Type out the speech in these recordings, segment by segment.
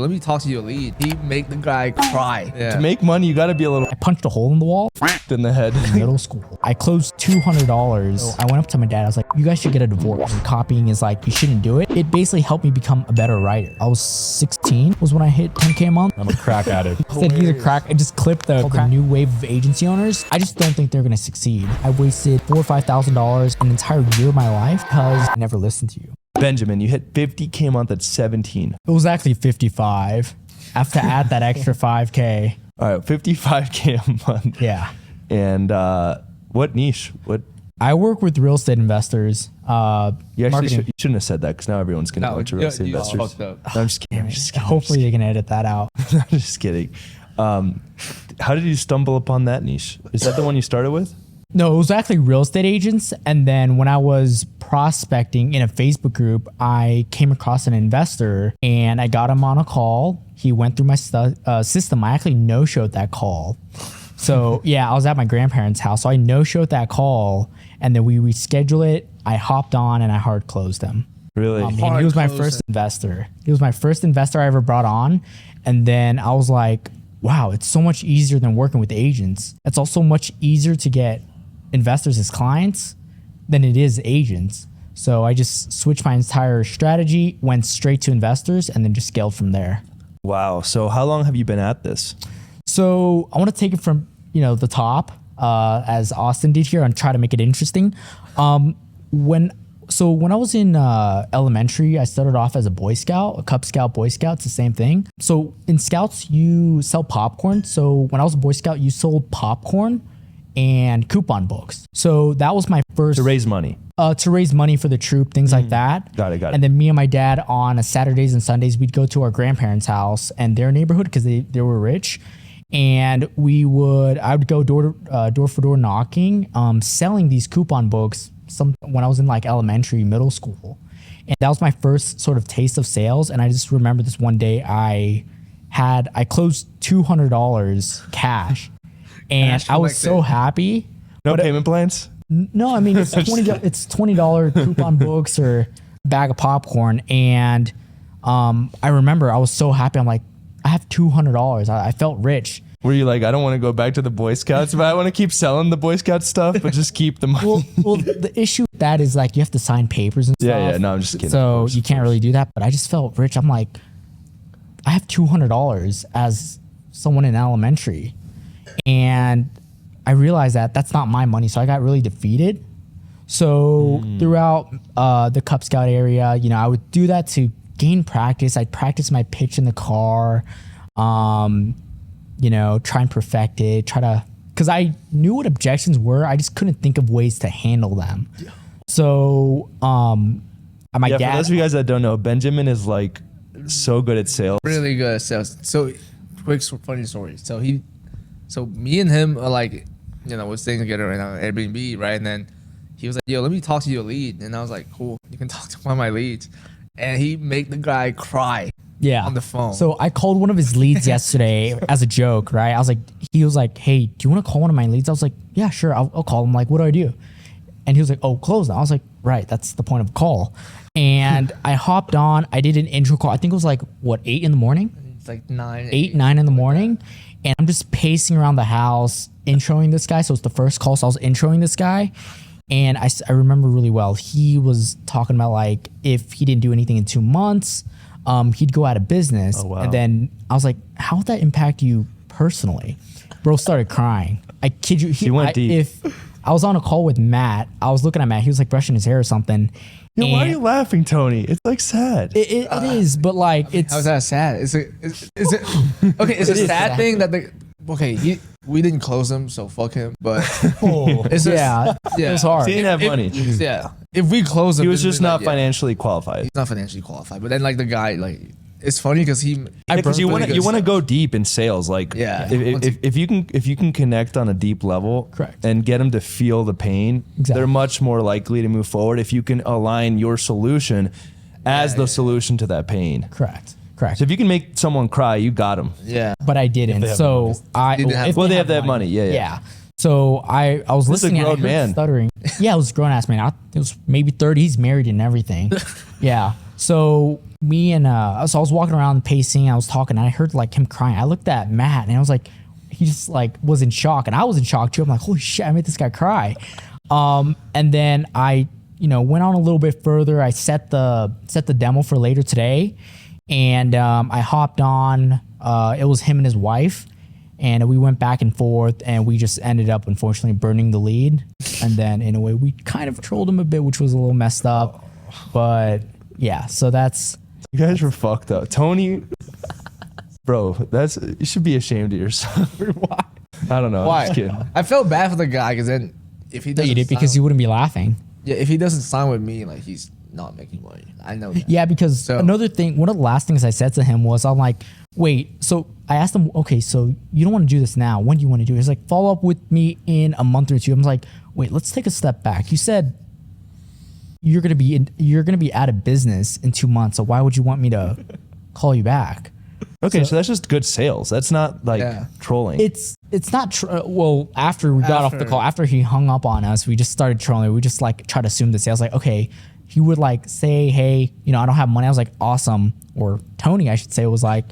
let me talk to your lead. He make the guy cry. Yeah. To make money, you got to be a little I punched a hole in the wall in the head. in middle school. I closed $200. So I went up to my dad. I was like, you guys should get a divorce. And copying is like, you shouldn't do it. It basically helped me become a better writer. I was 16 was when I hit 10K a month. I'm a crack addict. Said he's a crack. I just clipped the new wave of agency owners. I just don't think they're going to succeed. I wasted $4,000 or $5,000 an entire year of my life because I never listened to you. Benjamin, you hit 50K a month at 17. It was actually 55. I have to add that extra 5K. All right, 55K a month. Yeah. And what niche? What? I work with real estate investors. You actually you shouldn't have said that because now everyone's going to go to real estate investors. No, I'm just kidding. Hopefully they can edit that out. I'm just kidding. How did you stumble upon that niche? Is that the one you started with? No, it was actually real estate agents. And then when I was prospecting in a Facebook group, I came across an investor and I got him on a call. He went through my system. I actually no-showed that call. So yeah, I was at my grandparents' house. So I no-showed that call and then we rescheduled it. I hopped on and I hard closed him. Really? And he was my first investor. He was my first investor I ever brought on. And then I was like, wow, it's so much easier than working with agents. It's also much easier to get investors as clients than it is agents. So I just switched my entire strategy, went straight to investors, and then just scaled from there. Wow. So how long have you been at this? So I want to take it from, the top, as Austin did here, and try to make it interesting. When I was in elementary, I started off as a Boy Scout, a Cub Scout, Boy Scout. It's the same thing. So in Scouts, you sell popcorn. So when I was a Boy Scout, you sold popcorn and coupon books. So that was my first... To raise money. To raise money for the troop, things like that. Got it. And then me and my dad on Saturdays and Sundays, we'd go to our grandparents' house and their neighborhood because they were rich. And I would go door for door knocking, selling these coupon books when I was in like elementary, middle school. And that was my first sort of taste of sales. And I just remember this one day I closed $200 cash. And I was so happy. No payment plans? No, I mean, it's $20 coupon books or a bag of popcorn. And I remember I was so happy. I'm like, I have $200. I felt rich. Were you like, I don't want to go back to the Boy Scouts, but I want to keep selling the Boy Scout stuff, but just keep the money? Well, the issue with that is like you have to sign papers and stuff. Yeah, no, I'm just kidding. So you can't really do that. But I just felt rich. I'm like, I have $200 as someone in elementary. And I realized that that's not my money. So I got really defeated. So throughout the Cub Scout area, I would do that to gain practice. I'd practice my pitch in the car, try and perfect it, because I knew what objections were. I just couldn't think of ways to handle them. Yeah. So my dad. For those of you guys that don't know, Benjamin is like so good at sales. Really good at sales. So quick funny story. So me and him are like, we're staying together right now at Airbnb, right? And then he was like, yo, let me talk to your lead. And I was like, cool, you can talk to one of my leads. And he make the guy cry on the phone. So I called one of his leads yesterday as a joke, right? He was like, hey, do you want to call one of my leads? I was like, yeah, sure, I'll call him. Like, what do I do? And he was like, oh, close them. I was like, right, that's the point of a call. And I hopped on, I did an intro call. I think it was like, 8 in the morning? It's like 9 in the morning. And I'm just pacing around the house, introing this guy. So it's the first call. So I was introing this guy. And I remember really well, he was talking about like, if he didn't do anything in 2 months, he'd go out of business. Oh, wow. And then I was like, how would that impact you personally? Bro started crying. I kid you. He went deep. If I was on a call with Matt, I was looking at Matt. He was like brushing his hair or something. Why are you laughing, Tony? It's like sad. It is, but like it's. How's that sad? Is it okay? It's a sad thing that we didn't close him, so fuck him. But it's just, it was hard. He didn't have money. If we close him, he was just not financially qualified. He's not financially qualified. But then like the guy, like it's funny because you want to go deep in sales. Like if you can connect on a deep level, correct, and get them to feel the pain, they're much more likely to move forward if you can align your solution as the solution to that pain. Correct. So if you can make someone cry, you got them. Yeah. But I didn't. So they have that money. Yeah. So I was listening at him stuttering. Yeah, it was a grown ass man. It was maybe 30. He's married and everything. Yeah. So me and so I was walking around pacing. I was talking, and I heard like him crying. I looked at Matt, and I was like, he just like was in shock, and I was in shock too. I'm like, holy shit, I made this guy cry. And then I, went on a little bit further. I set the demo for later today, and I hopped on. It was him and his wife, and we went back and forth, and we just ended up unfortunately burning the lead. And then in a way, we kind of trolled him a bit, which was a little messed up. But yeah, so that's. You guys were fucked up, Tony. Bro, you should be ashamed of yourself. Why? I don't know. Why? I'm just kidding. I felt bad for the guy because then if he doesn't You did because sign- you wouldn't be laughing. yeah, if he doesn't sign with me, like he's not making money. I know that. Yeah, because So- another thing, one of the last things I said to him was, I'm like, wait, so I asked him, okay, so you don't want to do this now. When do you want to do it? He's like, follow up with me in a month or two. I'm like, wait, let's take a step back. You said you're gonna be out of business in 2 months. So why would you want me to call you back? Okay, so that's just good sales. That's not like trolling. It's not well, after we got off the call, after he hung up on us, we just started trolling. We just like tried to assume the sales. Like, okay, he would like say, hey, I don't have money. I was like, awesome. Or Tony, I should say, was like,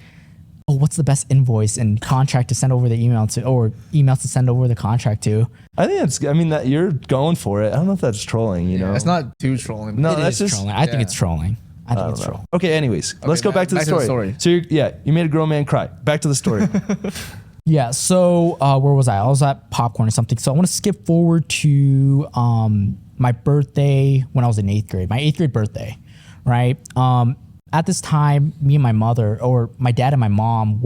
oh, what's the best invoice and contract to send over the email to, or email to send over the contract to? I think that you're going for it. I don't know if that's trolling, It's not too trolling. No, It that's is just trolling. I think it's trolling. I think it's trolling. Okay, anyways, let's go back to the story. So you made a grown man cry. Back to the story. Yeah. So where was I? I was at popcorn or something. So I want to skip forward to my birthday when I was in 8th grade. My 8th grade birthday, right? At this time, me and my mother, or my dad and my mom,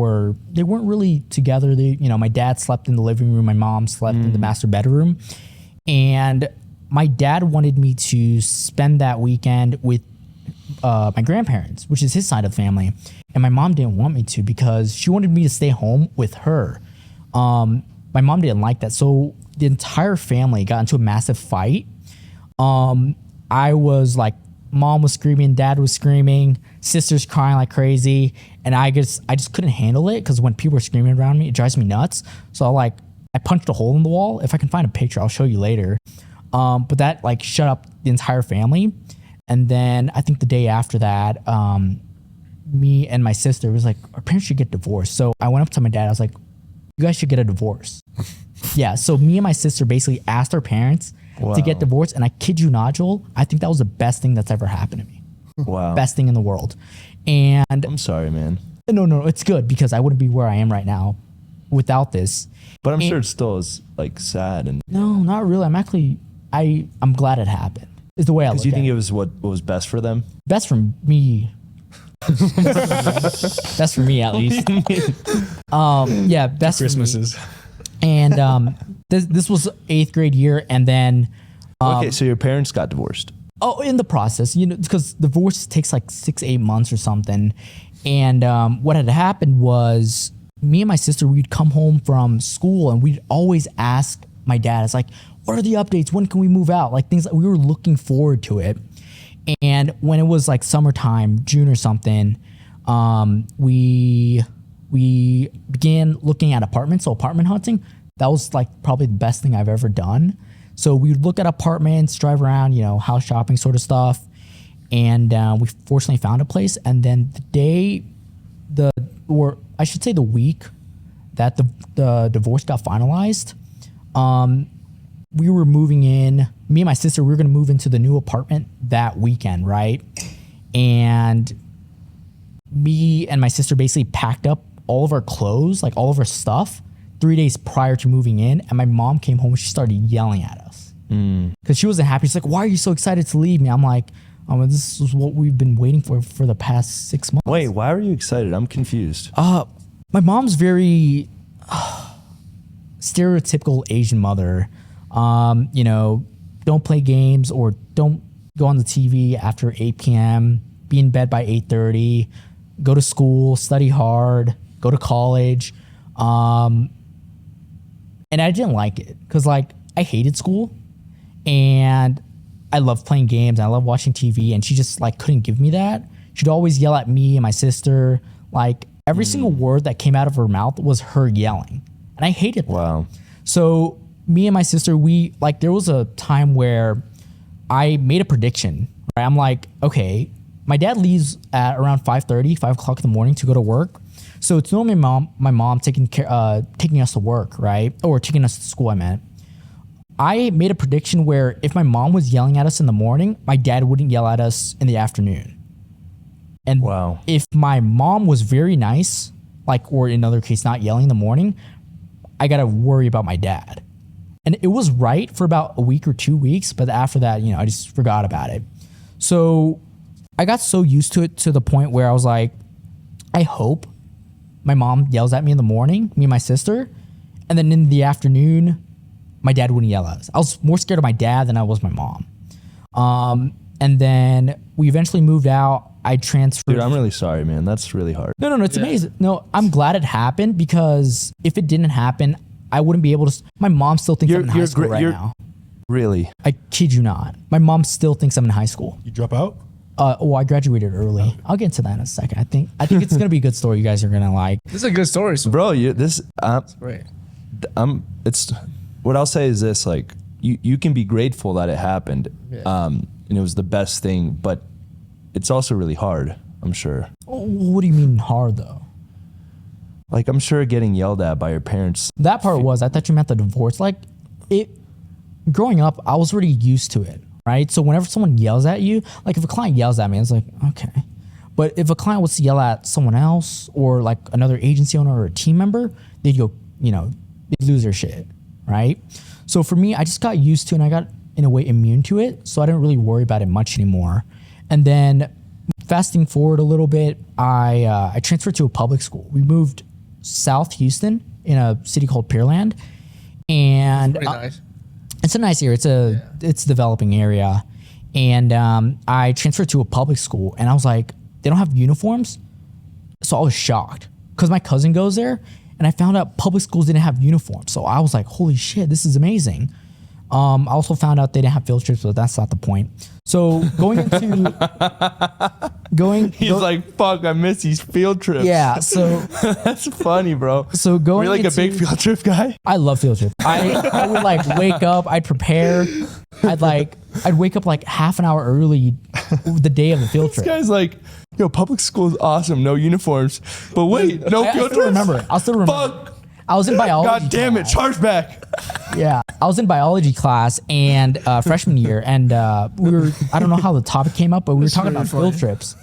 they weren't really together. My dad slept in the living room. My mom slept in the master bedroom, and my dad wanted me to spend that weekend with my grandparents, which is his side of the family. And my mom didn't want me to because she wanted me to stay home with her. My mom didn't like that. So the entire family got into a massive fight. I was like, mom was screaming, dad was screaming, sisters crying like crazy. And I just couldn't handle it because when people are screaming around me, it drives me nuts. So I punched a hole in the wall. If I can find a picture, I'll show you later. But that like shut up the entire family. And then I think the day after that, me and my sister was like, our parents should get divorced. So I went up to my dad. I was like, you guys should get a divorce. Yeah. So me and my sister basically asked our parents to get divorced. And I kid you not, Joel, I think that was the best thing that's ever happened to me. Wow. Best thing in the world. And I'm sorry, man. No, it's good because I wouldn't be where I am right now without this. But I'm sure it still is like sad and. No, not really. I'm glad it happened. Is the way I look at it. Because you think it was what was best for them? Best for me. Best for me, at least. Yeah, best Christmases. for me. And this was 8th grade year, and then Okay, so your parents got divorced. in the process, because divorce takes like 6-8 months or something. And what had happened was me and my sister, we'd come home from school and we'd always ask my dad, it's like, what are the updates? When can we move out? Like things, we were looking forward to it. And when it was like summertime, June or something, we began looking at apartments. So apartment hunting, that was like probably the best thing I've ever done. So we would look at apartments, drive around, house shopping sort of stuff. And we fortunately found a place. And then the week that the divorce got finalized, we were moving in. Me and my sister, we were going to move into the new apartment that weekend, right? And me and my sister basically packed up all of our clothes, like all of our stuff, 3 days prior to moving in. And my mom came home and she started yelling at us because she wasn't happy. She's like, why are you so excited to leave me? I'm like, this is what we've been waiting for the past 6 months. Wait, why were you excited? I'm confused. My mom's very stereotypical Asian mother. Don't play games or don't go on the TV after 8 p.m., be in bed by 8:30, go to school, study hard, go to college. And I didn't like it because I hated school and I loved playing games and I loved watching TV, and she just couldn't give me that. She'd always yell at me and my sister. Every single word that came out of her mouth was her yelling, and I hated that. Wow. So me and my sister, there was a time where I made a prediction, right? I'm like, okay, my dad leaves at around 5:30, 5 o'clock in the morning to go to work. So it's normally my mom taking us to work, right? Or taking us to school, I meant. I made a prediction where if my mom was yelling at us in the morning, my dad wouldn't yell at us in the afternoon. And Wow. if my mom was very nice, like, or in another case, not yelling in the morning, I got to worry about my dad. And it was right for about a week or 2 weeks. But after that, I just forgot about it. So I got so used to it to the point where I was like, I hope my mom yells at me in the morning, me and my sister. And then in the afternoon, my dad wouldn't yell at us. I was more scared of my dad than I was my mom. And then we eventually moved out. I transferred. Dude, I'm really sorry, man. That's really hard. No, it's amazing. No, I'm glad it happened because if it didn't happen, I wouldn't be able to. My mom still thinks I'm in high school right now. Really? I kid you not. My mom still thinks I'm in high school. You drop out? I graduated early. I'll get into that in a second. I think it's gonna be a good story. You guys are gonna like. This is a good story. So Bro, great. It's what I'll say is this, like you can be grateful that it happened. Yeah. And it was the best thing, but it's also really hard, I'm sure. What do you mean hard though? Like, I'm sure getting yelled at by your parents. That part was. I thought you meant the divorce. Like it. Growing up, I was already used to it, right? So whenever someone yells at you, like if a client yells at me, it's like okay. But if a client was to yell at someone else or like another agency owner or a team member, they'd go, they'd lose their shit, right? So for me, I just got used to it and I got in a way immune to it. So I didn't really worry about it much anymore. And then fasting forward a little bit, I transferred to a public school. We moved South Houston in a city called Pearland. And Pretty nice. it's a nice area. It's a developing area. And I transferred to a public school and I was like, they don't have uniforms. So I was shocked because my cousin goes there and I found out public schools didn't have uniforms. So I was like, holy shit, this is amazing. I also found out they didn't have field trips, but that's not the point. So going into He's like, fuck, I miss these field trips. yeah. So That's funny, bro. so going Were you like a big into- field trip guy? I love field trips. I would like wake up, I'd prepare. I'd wake up like half an hour early the day of the field This trip. guy's like, yo, public school is awesome, no uniforms. But wait, no I field still trips? remember. I'll still remember. Fuck. I was in biology. God damn it, class. charge back. Yeah, I was in biology class and freshman year, and we were. I don't know how the topic came up, but we were talking about field trips.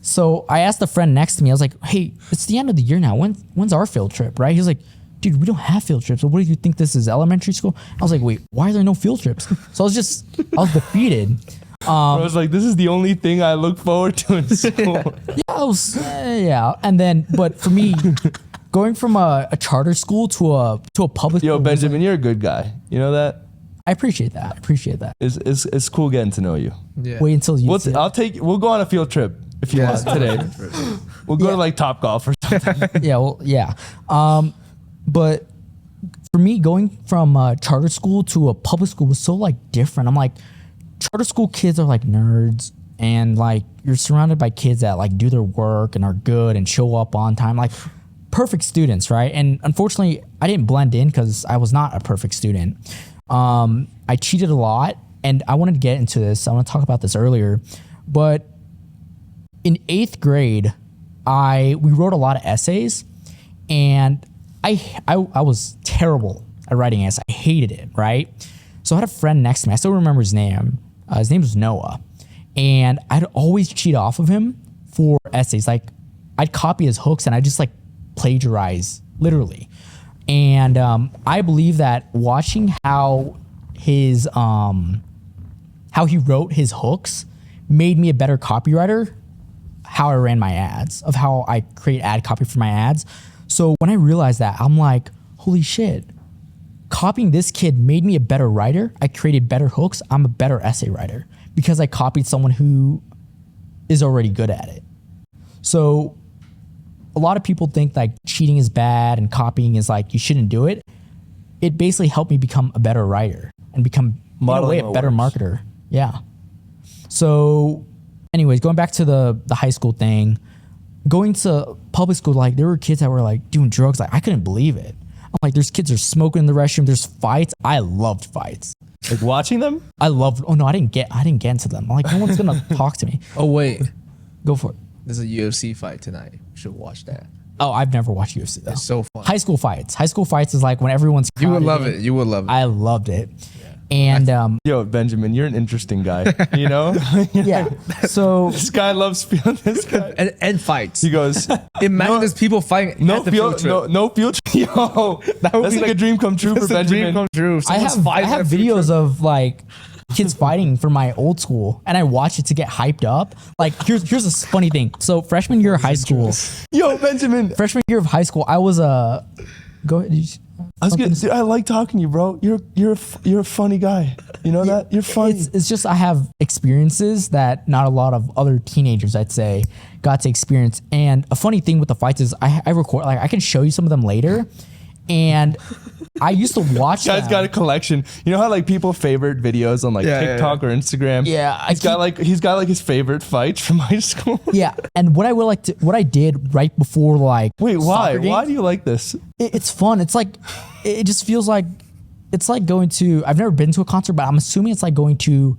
So I asked a friend next to me. I was like, "Hey, it's the end of the year now. When's our field trip?" Right? He was like, "Dude, we don't have field trips. So what do you think this is? Elementary school?" I was like, "Wait, why are there no field trips?" So I was defeated. I was like, this is the only thing I look forward to in school. Yeah, and then, but for me, going from a charter school to a public Yo, school, Benjamin, you're a good guy. You know that? I appreciate that. It's cool getting to know you. Yeah. Wait until you. see it. We'll go on a field trip if you want today. We'll go to like Top Golf or something. Yeah, well, yeah. But for me, going from charter school to a public school was so like different. I'm like, charter school kids are like nerds, and like you're surrounded by kids that like do their work and are good and show up on time, like perfect students, right? And unfortunately, I didn't blend in because I was not a perfect student. I cheated a lot, and I wanted to get into this. I want to talk about this earlier, but in 8th grade, we wrote a lot of essays, and I was terrible at writing essays. I hated it, right? So I had a friend next to me. I still remember his name. His name was Noah, and I'd always cheat off of him for essays. Like I'd copy his hooks and I just like plagiarize literally. And I believe that watching how he wrote his hooks made me a better copywriter. How I ran my ads, of how I create ad copy for my ads. So when I realized that, I'm like, holy shit, copying this kid made me a better writer. I created better hooks. I'm a better essay writer because I copied someone who is already good at it. So a lot of people think like cheating is bad and copying is like, you shouldn't do it. It basically helped me become a better writer and become in a way a better marketer. Yeah. So anyways, going back to the high school thing, going to public school, like there were kids that were like doing drugs. Like I couldn't believe it. I'm like, there's kids are smoking in the restroom. There's fights. I loved fights. Like watching them? Oh no, I didn't get into them. I'm like, no one's gonna talk to me. Oh wait, Go for it. There's a UFC fight tonight. You should watch that. Oh, I've never watched UFC though. It's so fun. High school fights. High school fights is like when everyone's You would crowded love in. it. You would love it. I loved it. And Yo, Benjamin, you're an interesting guy. You know? yeah. So This guy loves feeling this guy. and fights. He goes, Imagine there's people fighting no at the field field, trip. no field trip. Yo, That would that's be like a dream come true for That's a dream Benjamin. come true. I Someone's have fighting at a field videos trip. of like kids fighting from my old school, and I watch it to get hyped up. Like here's a funny thing. So freshman year of high school, Yo, Benjamin. I was a go ahead. I was gonna, dude, I like talking to you, bro. You're a funny guy. You know that? You're funny. It's just I have experiences that not a lot of other teenagers, I'd say, got to experience. And a funny thing with the fights is I record, like I can show you some of them later. And I used to watch Guy's them. got a collection. You know how like people favorite videos on like Yeah, TikTok or Instagram? Yeah, He's got like his favorite fights from high school. Yeah, and what I did right before like Wait, why? soccer games, Why do you like this? it's fun. It's like it just feels like it's like going to. I've never been to a concert, but I'm assuming it's like going to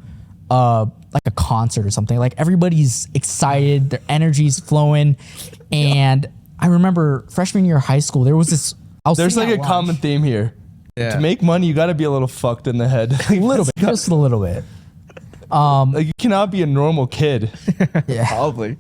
like a concert or something. Like everybody's excited, their energy's flowing, and I remember freshman year of high school, there was this. There's like a common theme here. Yeah. To make money, you got to be a little fucked in the head. a little bit, just a little bit. Like you cannot be a normal kid. Yeah. Probably.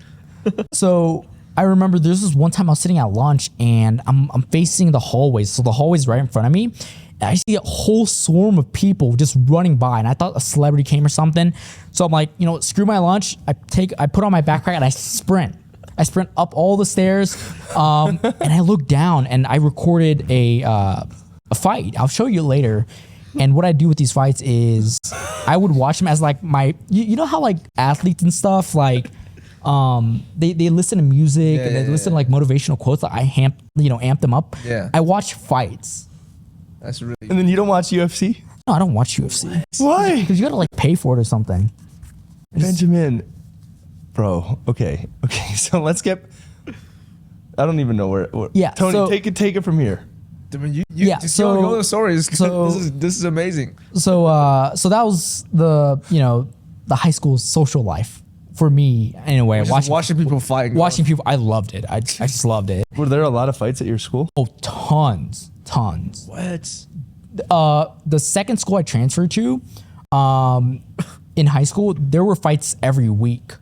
So I remember there's this one time I was sitting at lunch and I'm facing the hallways. So the hallway's right in front of me. And I see a whole swarm of people just running by, and I thought a celebrity came or something. So I'm like, you know, screw my lunch. I put on my backpack and I sprint. I sprint up all the stairs, and I look down and I recorded a fight. I'll show you later. And what I do with these fights is I would watch them as like my, you know how like athletes and stuff, like they listen to music and they listen to like motivational quotes. Like I amp them up. Yeah. I watch fights. That's really. And then you don't watch UFC? No, I don't watch UFC Why? because you gotta like pay for it or something. Benjamin. Bro, okay. So let's get. I don't even know where. Yeah, Tony, so- take it from here. I mean, you Yeah, just so- go the stories. so- this is amazing. So that was the high school social life for me anyway. Just watching people fight. Watching people, I loved it. I just loved it. Were there a lot of fights at your school? Oh, tons. What? The second school I transferred to, in high school, there were fights every week.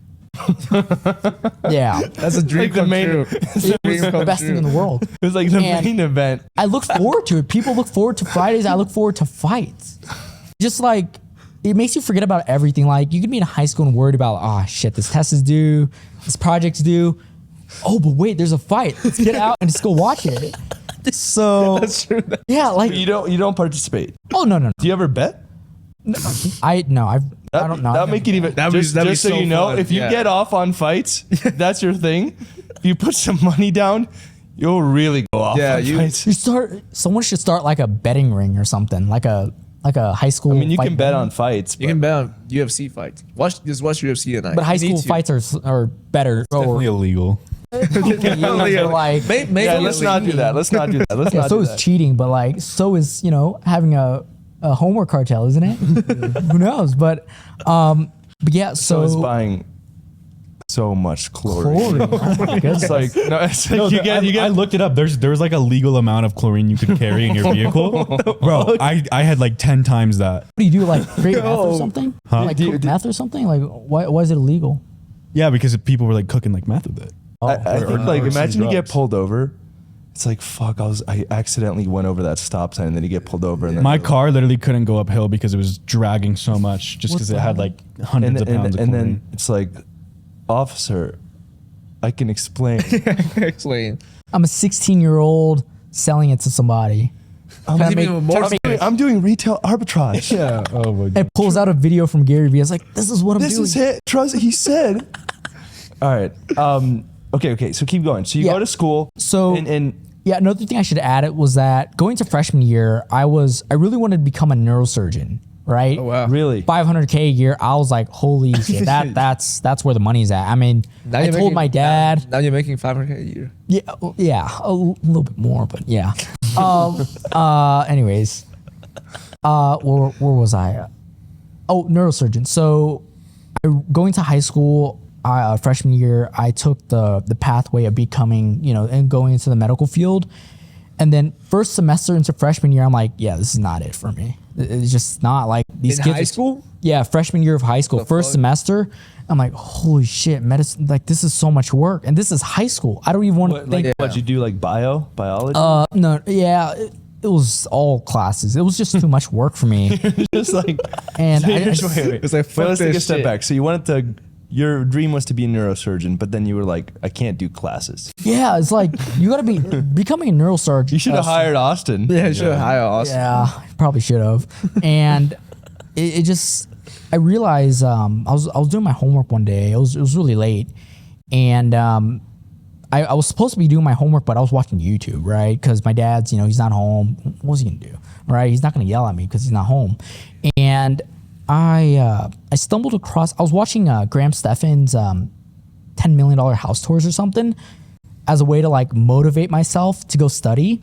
Yeah, That's a dream Like the come main- true. it was the best thing in the world. It was like the And- main event. I look forward to it. People look forward to Fridays. I look forward to fights. Just like it makes you forget about everything. Like you could be in high school and worried about, oh shit, this test is due, this project's due. Oh, but wait, there's a fight. Let's get out and just go watch it. So That's true. yeah, like You don't participate. oh no, Do you ever bet? I don't know. That'll make it even. That'd be just so so you know, fun, if you yeah. get off on fights, that's your thing. If you put some money down, you'll really go off. Yeah, on you- fights. Someone should start like a betting ring or something, like a high school. I mean, you fight can bet ring. on fights. You can bet on UFC fights. Watch UFC tonight. But high You need school to. fights are better. Definitely illegal. Definitely are like Maybe Yeah, let's not do that. Let's not do that. Let's yeah, not so do is that. cheating, but like so is having a homework cartel, isn't it? Who knows? But yeah, So it's so buying so much chlorine. chlorine. Oh my goodness. It's like no, it's like No, you get I looked it up. There's like a legal amount of chlorine you could carry in your vehicle. Bro, I had like 10 times that. What do you do? Like create meth or something? Huh? Like Do you- cook meth or something? Like why is it illegal? Yeah, because people were like cooking like meth with it. I think like or some imagine you get drugs. pulled over. It's like fuck. I accidentally went over that stop sign, and then you get pulled over, and then My car literally couldn't go uphill because it was dragging so much just What because the it had hell? like hundreds of pounds of and chlorine. then it's like, officer, I can explain. Explain. I'm a 16-year-old selling it to somebody. That's even more I'm doing retail arbitrage. Yeah. Oh my It pulls out a video from Gary Vee. It's like, this is what I'm This doing. is it. Trust. He said. All right. Okay. So keep going. So you Yeah. go to school. So- and Yeah, another thing I should add it was that going to freshman year, I really wanted to become a neurosurgeon, right? Oh wow. really. $500K a year. I was like, holy shit, that's where the money's at. I mean, Now I you're told making- my dad, Now you're making $500K a year. yeah, a little bit more, but yeah. Anyways, where was I? Oh, neurosurgeon. So going to high school, freshman year, I took the pathway of becoming, and going into the medical field. And then first semester into freshman year, I'm like, yeah, this is not it for me. It's just not like these In kids. high school? Yeah, freshman year of high school, first fuck? semester. I'm like, holy shit, medicine! Like this is so much work, and this is high school. I don't even want to think. What'd you do, like biology? No, yeah, it was all classes. It was just too much work for me, Just like, and I it's just, like, It's like, fuck let's take a this step shit. back. So you wanted to, your dream was to be a neurosurgeon, but then you were like, I can't do classes. yeah, it's like you got to be becoming a neurosurgeon. You should have hired Austin. Yeah, sure. Hi, Austin. Yeah, probably should have. And it just, I realized I was doing my homework one day. It was really late, and I was supposed to be doing my homework, but I was watching YouTube, right? Because my dad's, he's not home. What's he gonna do, right? He's not gonna yell at me because he's not home. And I stumbled across. I was watching Graham Stephan's $10 Million House Tours or something as a way to like motivate myself to go study.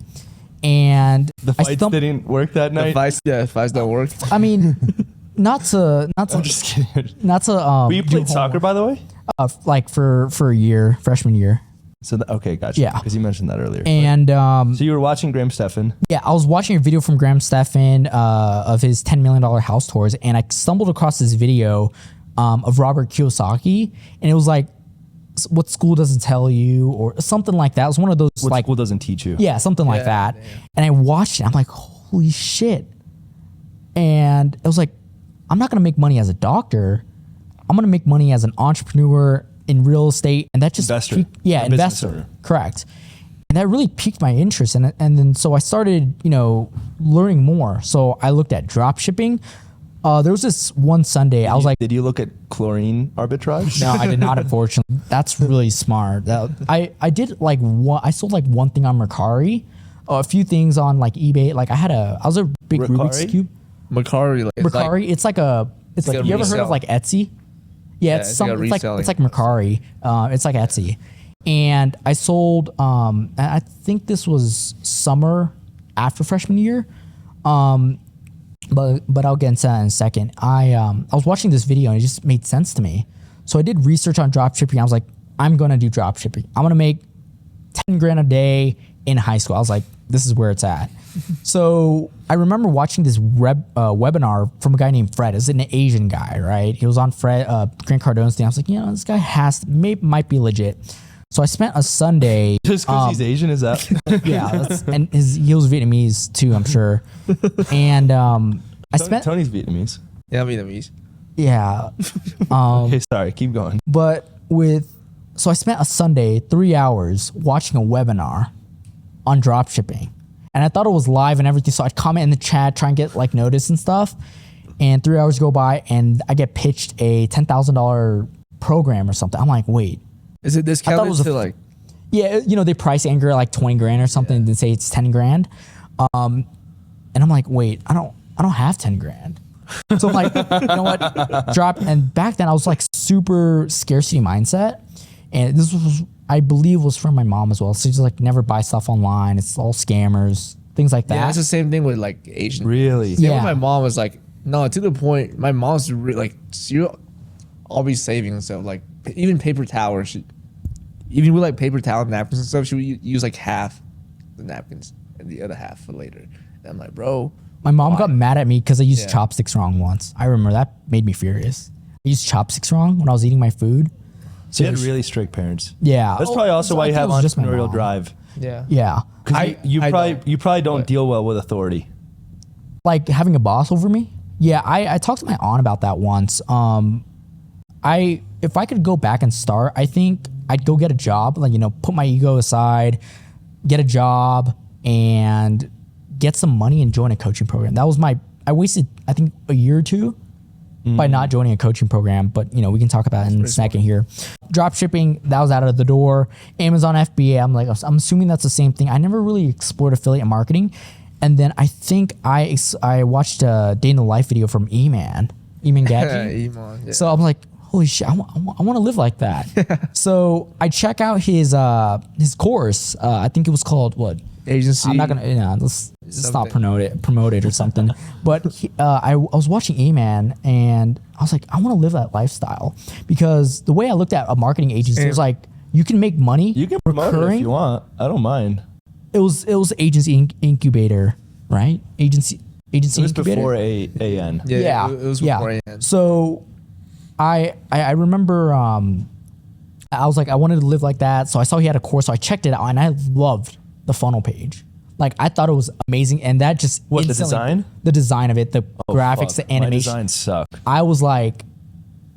And The fights didn't work that The night. fights don't work. I mean, not to I'm just kidding. not to But you do played soccer, homework. by the way? Like for a year, freshman year. So, okay, gotcha. Yeah. Because you mentioned that earlier. And So you were watching Graham Stephan. yeah, I was watching a video from Graham Stephan of his $10 million house tours, and I stumbled across this video of Robert Kiyosaki, and it was like, what school doesn't tell you, or something like that. It was one of those What like, school doesn't teach you? yeah, something like Yeah, that. And I watched it. I'm like, holy shit. And it was like, I'm not going to make money as a doctor. I'm going to make money as an entrepreneur in real estate. And that just, Investor. yeah, A business investor. owner. Correct. And that really piqued my interest. And then, so I started, learning more. So I looked at drop shipping. There was this one Sunday, I was like, Did you look at chlorine arbitrage? no, I did not, unfortunately. That's really smart. I did like one, I sold like one thing on Mercari, a few things on like eBay. Like I was a big Rubik's Mercari? Cube. Macari. Like, Mercari, it's like like a you ever heard of resell. like Etsy? Yeah, it's it's like a something. reselling. It's like Mercari. It's like Etsy, and I sold. I think this was summer after freshman year. But I'll get into that in a second. I was watching this video and it just made sense to me. So I did research on drop shipping. I was like, I'm gonna do drop shipping. I'm gonna make 10 grand a day in high school. I was like, this is where it's at. So I remember watching this webinar from a guy named Fred. It's an Asian guy, right? He was on Grant Cardone's thing. I was like, this guy might be legit. So I spent a Sunday. Just because he's Asian, is that? Yeah, and he was Vietnamese too, I'm sure. And I spent Tony's Vietnamese. Yeah, Vietnamese. yeah. Okay, sorry. Keep going. But so I spent a Sunday, 3 hours watching a webinar on drop shipping. And I thought it was live and everything. So I'd comment in the chat, try and get like notice and stuff. And 3 hours go by and I get pitched a $10,000 program or something. I'm like, wait. Is it discounted it was a to like? Yeah, they price Anchor at like 20 grand or something and then say it's 10 grand. And I'm like, wait, I don't have 10 grand. So I'm like, you know what? Drop. And back then I was like super scarcity mindset. And this was, I believe, was from my mom as well. So she's like, never buy stuff online. It's all scammers, things like that. Yeah, it's the same thing with like Asian. Really? Yeah. Yeah. My mom was like, no, to the point. My mom's like, you always saving stuff. Like even paper towels. Even with like paper towel napkins and stuff, she would use like half the napkins and the other half for later. And I'm like, bro. My mom got mad at me because I used Yeah. chopsticks wrong once. I remember that made me furious. I used chopsticks wrong when I was eating my food. So you had really strict parents. Yeah. That's probably also so why I you think have it was just my entrepreneurial mom. drive. Yeah. Yeah. Because you probably don't deal well with authority. Like having a boss over me. Yeah, I talked to my aunt about that once. If I could go back and start, I think I'd go get a job, like, put my ego aside, get a job and get some money and join a coaching program. That was I wasted, I think, a year or two by not joining a coaching program, but we can talk about it in a second here. Drop shipping, that was out of the door. Amazon FBA, I'm assuming that's the same thing. I never really explored affiliate marketing. And then I think I watched a day in the life video from Eman Gadget. Iman, yeah. So I'm like, holy shit, I want to live like that. So I check out his course. I think it was called what? agency. I'm not gonna, let's not Something. promote it or something. But I was watching A-Man and I was like, I want to live that lifestyle, because the way I looked at a marketing agency, it was like, you can make money. You can promote it if you want. I don't mind. It was agency incubator, right? Agency It was incubator. before AN. Yeah, it was before AN. So I remember I was like, I wanted to live like that. So I saw he had a course, so I checked it out, and I loved the funnel page. Like, I thought it was amazing, and that just What, the instantly- design? the design of it, the Oh, graphics, fuck. the animation. My designs suck. I was like,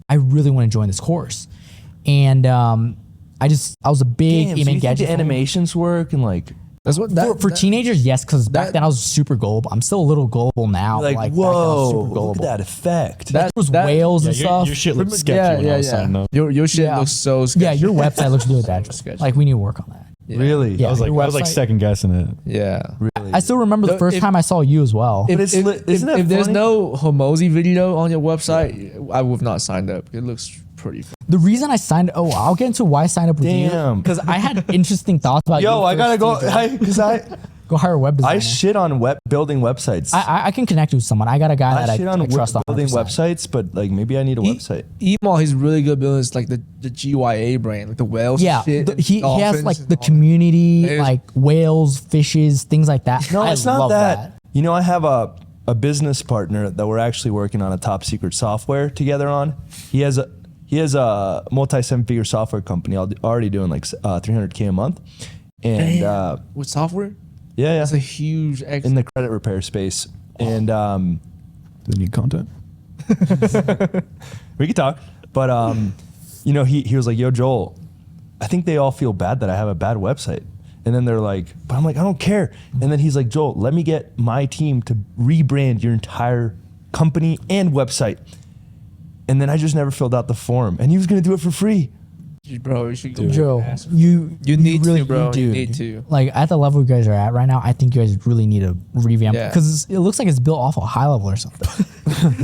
I really want to join this course, and I was a big Damn, so A-Man you think gadget the fan. animations work and like That's what For teenagers, yes, because back that- then I was super gullible. I'm still a little gullible now. like, Back then I was whoa, super look gullible. at that effect. There was whales and stuff. Your shit looks sketchy when I was signing up. Your shit Yeah. looks so sketchy. Yeah, your website looks really bad. Sketchy. Like, we need to work on that. Really? Yeah. I was like your I was website- second guessing it. Yeah. Really? I still remember the No, first if- time I saw you as well. But it's lit- isn't that if there's funny? no Homozy video on your website, I would have not signed up. It looks pretty. The reason I signed, I'll get into why I signed up with you. Damn. Because I had interesting thoughts about Yo, you I gotta go first, because go hire a web designer. I shit on building websites. I can connect you with someone. I got a guy I that shit I on trust building 100%. websites, but like maybe I need a website. Email, he's really good building like the GYA brand, like the whales. Yeah, shit, he has dolphins like and the all that. community, There's- like whales, fishes, things like that. No, I it's not love that. You know, I have a business partner that we're actually working on a top secret software together on. He has a multi 7-figure software company already doing like 300K a month, and Damn. With software, yeah, that's a huge. in the credit repair space, and Do they need content? we could talk, but you know, he was like, "Yo, Joel, I think they all feel bad that I have a bad website." And then they're like, but I'm like, I don't care. And then he's like, Joel, let me get my team to rebrand your entire company and website. And then I just never filled out the form. And he was going to do it for free. Bro, you should go. that. Joe, ask him. you need to, really, bro. do. You need to. Like, at the level you guys are at right now, I think you guys really need to revamp Yeah. because it looks like it's built off a high level or something.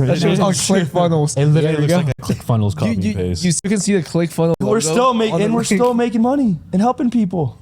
That shit was on ClickFunnels. It literally you looks go. like a ClickFunnels copy and You paste. still can see the ClickFunnels. We're logo still on making, the and we're link. still making money and helping people.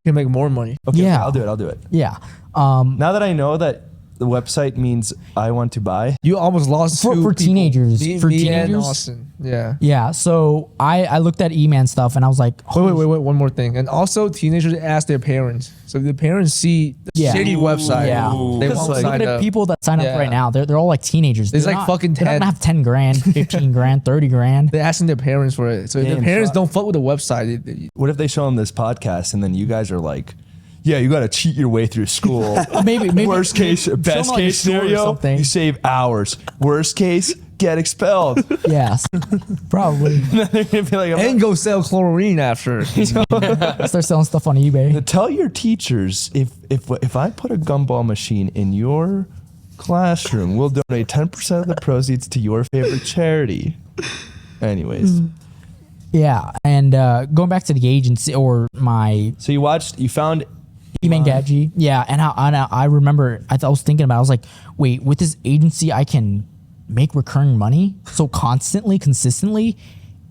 You can make more money. Okay, Yeah. I'll do it. Yeah. Now that I know that the website means I want to buy, You almost lost For- two for people. teenagers- Me, for me and teenagers? Austin. Yeah. Yeah. So I looked at E-Man stuff and I was like, Wait, one more thing. And also, teenagers ask their parents. So if the parents see the Yeah. shitty website, Yeah. they Because, won't like, look sign at up. people that sign up Yeah. right now. They're all like teenagers. There's They're like not- fucking They don't 10. have 10 grand, 15 grand, 30 grand. They're asking their parents for it. So if Damn, the parents so- don't fuck with the website, what if they show them this podcast and then you guys are like, yeah, you got to cheat your way through school. Maybe Worst case, show them, best like, a case store or scenario, something. you save hours. Worst case, get expelled. Yes, probably. They're gonna be like, and go sell chlorine after. Start selling stuff on eBay. tell your teachers if I put a gumball machine in your classroom, we'll donate 10% of the proceeds to your favorite charity. Anyways, Yeah, and going back to the agency or my so you found E-Man Gadget. Yeah, and I remember I was thinking about it, I was like, wait, with this agency I can make recurring money so consistently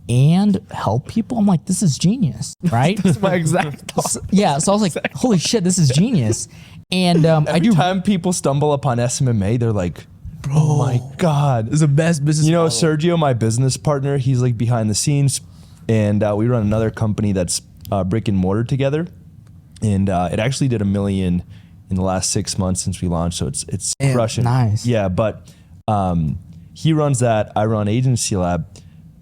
and help people. I'm like, this is genius, right? My exact thought. Yeah, so I was like, holy shit, this is genius. And I every do time people stumble upon SMMA, they're like, oh my God. It's the best business. You know, model. Sergio, my business partner, he's like behind the scenes, and we run another company that's brick and mortar together, and it actually did $1 million in the last 6 months since we launched. So it's Damn, crushing. nice. Yeah, but he runs that. I run Agency Lab.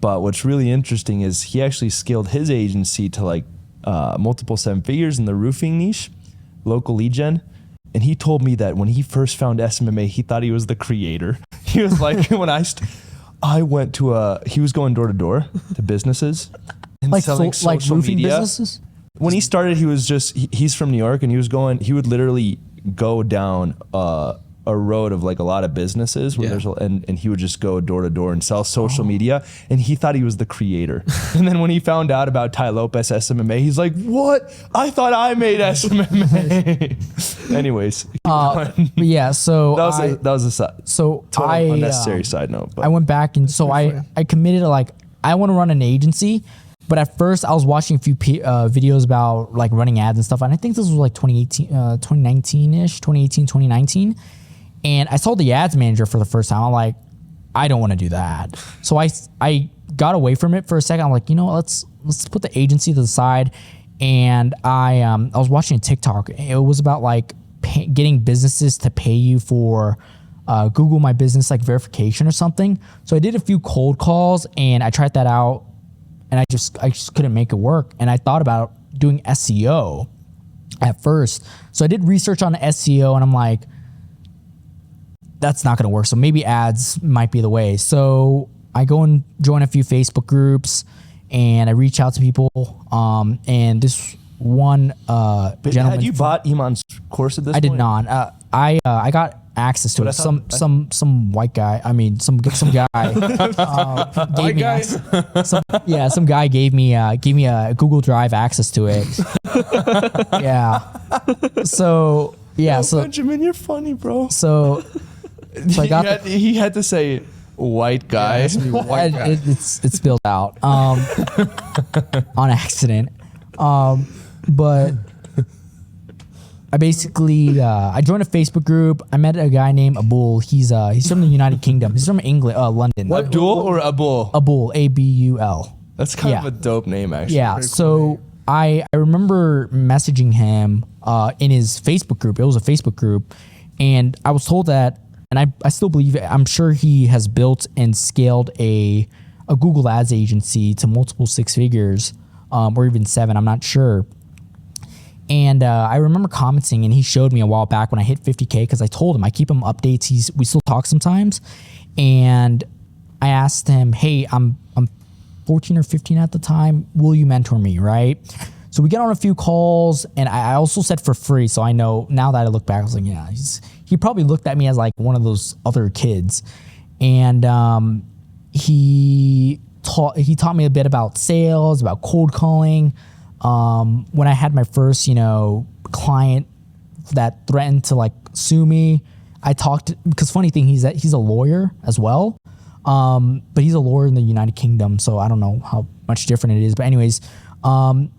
But what's really interesting is he actually scaled his agency to like multiple 7 figures in the roofing niche, local lead gen. And he told me that when he first found SMMA, he thought he was the creator. He was like, I went to he was going door to door to businesses and like selling like social roofing media. businesses. When he started, he was he's from New York, and he would literally go down a road of like a lot of businesses where Yeah. and he would just go door to door and sell social media, and he thought he was the creator. And then when he found out about Ty Lopez SMMA, he's like, what? I thought I made SMMA. Anyways, But yeah, so that was a so total I unnecessary side note. But I went back and so I committed to like I want to run an agency But at first, I was watching a few videos about like running ads and stuff. And I think this was like 2019-ish, 2018, 2019. And I saw the ads manager for the first time. I'm like, I don't want to do that. So I got away from it for a second. I'm like, you know, let's put the agency to the side. And I was watching a TikTok. It was about like getting businesses to pay you for Google My Business like verification or something. So I did a few cold calls and I tried that out, and I just couldn't make it work. And I thought about doing SEO at first. So I did research on SEO, and I'm like, that's not going to work. So maybe ads might be the way. So I go and join a few Facebook groups, and I reach out to people. And this one gentleman. Had you bought Iman's course at this I point? did not. I got access to it. Some white guy. I mean, some guy gave me some guy gave me a Google Drive access to it. Yeah. So yeah. So Benjamin, you're funny, bro. so I got he had to say white guy. it's spilled out on accident. But I basically I joined a Facebook group. I met a guy named Abul. He's from the United Kingdom. He's from England, London. Abdul or Abul? Abul, Abul. That's kind of Yeah. a dope name, actually. Yeah. Very cool So I remember messaging him in his Facebook group. It was a Facebook group, and I was told that, and I still believe it. I'm sure he has built and scaled a Google Ads agency to multiple six figures, or even seven. I'm not sure. And I remember commenting, and he showed me a while back when I hit 50K, because I told him I keep him updates. We still talk sometimes, and I asked him, "Hey, I'm 14 or 15 at the time. Will you mentor me?" Right? So we get on a few calls, and I also said for free. So I know now that I look back, I was like, yeah, he probably looked at me as like one of those other kids, and he taught me a bit about sales, about cold calling. When I had my first, client that threatened to like sue me, I talked, because funny thing, he's a lawyer as well. But he's a lawyer in the United Kingdom, so I don't know how much different it is. But anyways,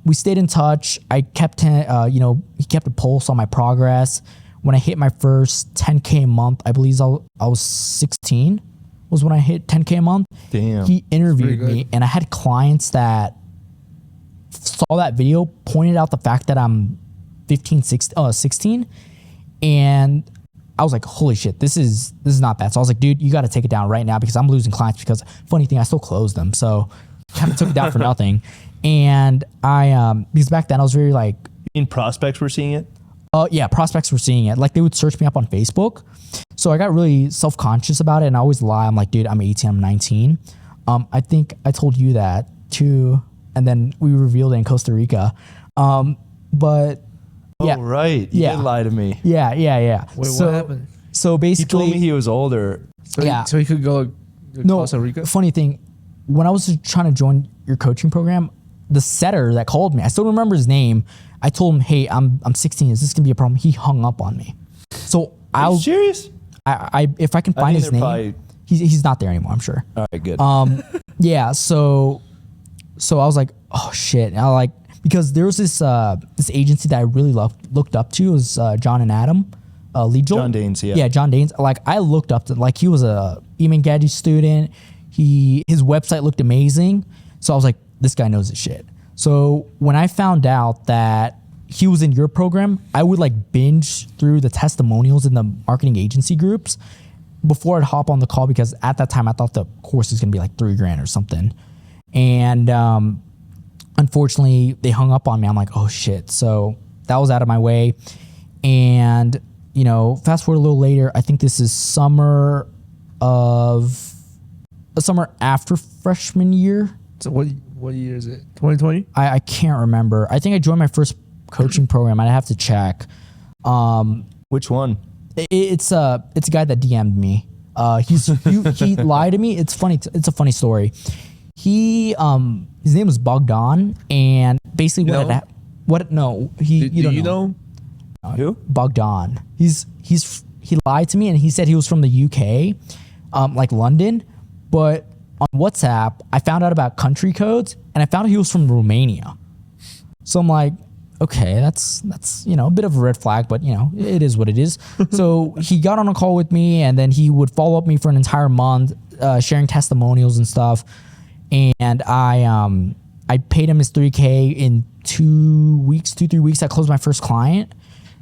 we stayed in touch. I kept, he kept a pulse on my progress. When I hit my first 10K a month, I believe I was 16 was when I hit 10K a month. Damn. He interviewed pretty me, good. and I had clients that saw that video, pointed out the fact that I'm 16, and I was like, holy shit, this is not bad. So I was like, dude, you got to take it down right now, because I'm losing clients. Because funny thing, I still closed them, so kind of took it down for nothing. And I because back then I was very like, You mean prospects were seeing it? yeah, prospects were seeing it. Like, they would search me up on Facebook. So I got really self-conscious about it, and I always lie. I'm like, dude, I'm 18, I'm 19. I think I told you that too, and then we revealed it in Costa Rica. But yeah, Oh, right. You Yeah. did lie to me. yeah. Wait, So- what happened? So He basically, told me he was older. So Yeah. so he could go to no, Costa Rica. funny thing, when I was trying to join your coaching program, the setter that called me, I still remember his name. I told him, hey, I'm 16. Is this gonna be a problem? He hung up on me. So Are you serious? I if I can I find think his they're name, probably- he's not there anymore, I'm sure. All right, good. Yeah, so I was like, oh shit. And I like, because there was this agency that I really looked up to. It was John and Adam Legal. John Danes, yeah. Yeah, John Danes. Like, I looked up to, like, he was a Eamon Gadget student. His website looked amazing. So I was like, this guy knows his shit. So when I found out that he was in your program, I would like binge through the testimonials in the marketing agency groups before I'd hop on the call, because at that time I thought the course was gonna be like $3,000 or something. And unfortunately they hung up on me. I'm like, oh shit. So that was out of my way. And fast forward a little later, I think this is summer after freshman year. So what year is it? 2020. I can't remember. I think I joined my first coaching program. I'd have to check. Which one? It's a guy that DM'd me. He lied to me. It's funny. It's a funny story. His name was Bogdan, and basically You know? Who? Bogdan. He lied to me, and he said he was from the UK, like London, but on WhatsApp, I found out about country codes, and I found out he was from Romania. So I'm like, okay, that's a bit of a red flag, but it is what it is. So he got on a call with me, and then he would follow up me for an entire month, sharing testimonials and stuff. And I paid him his $3K in 2 weeks, 3 weeks. I closed my first client.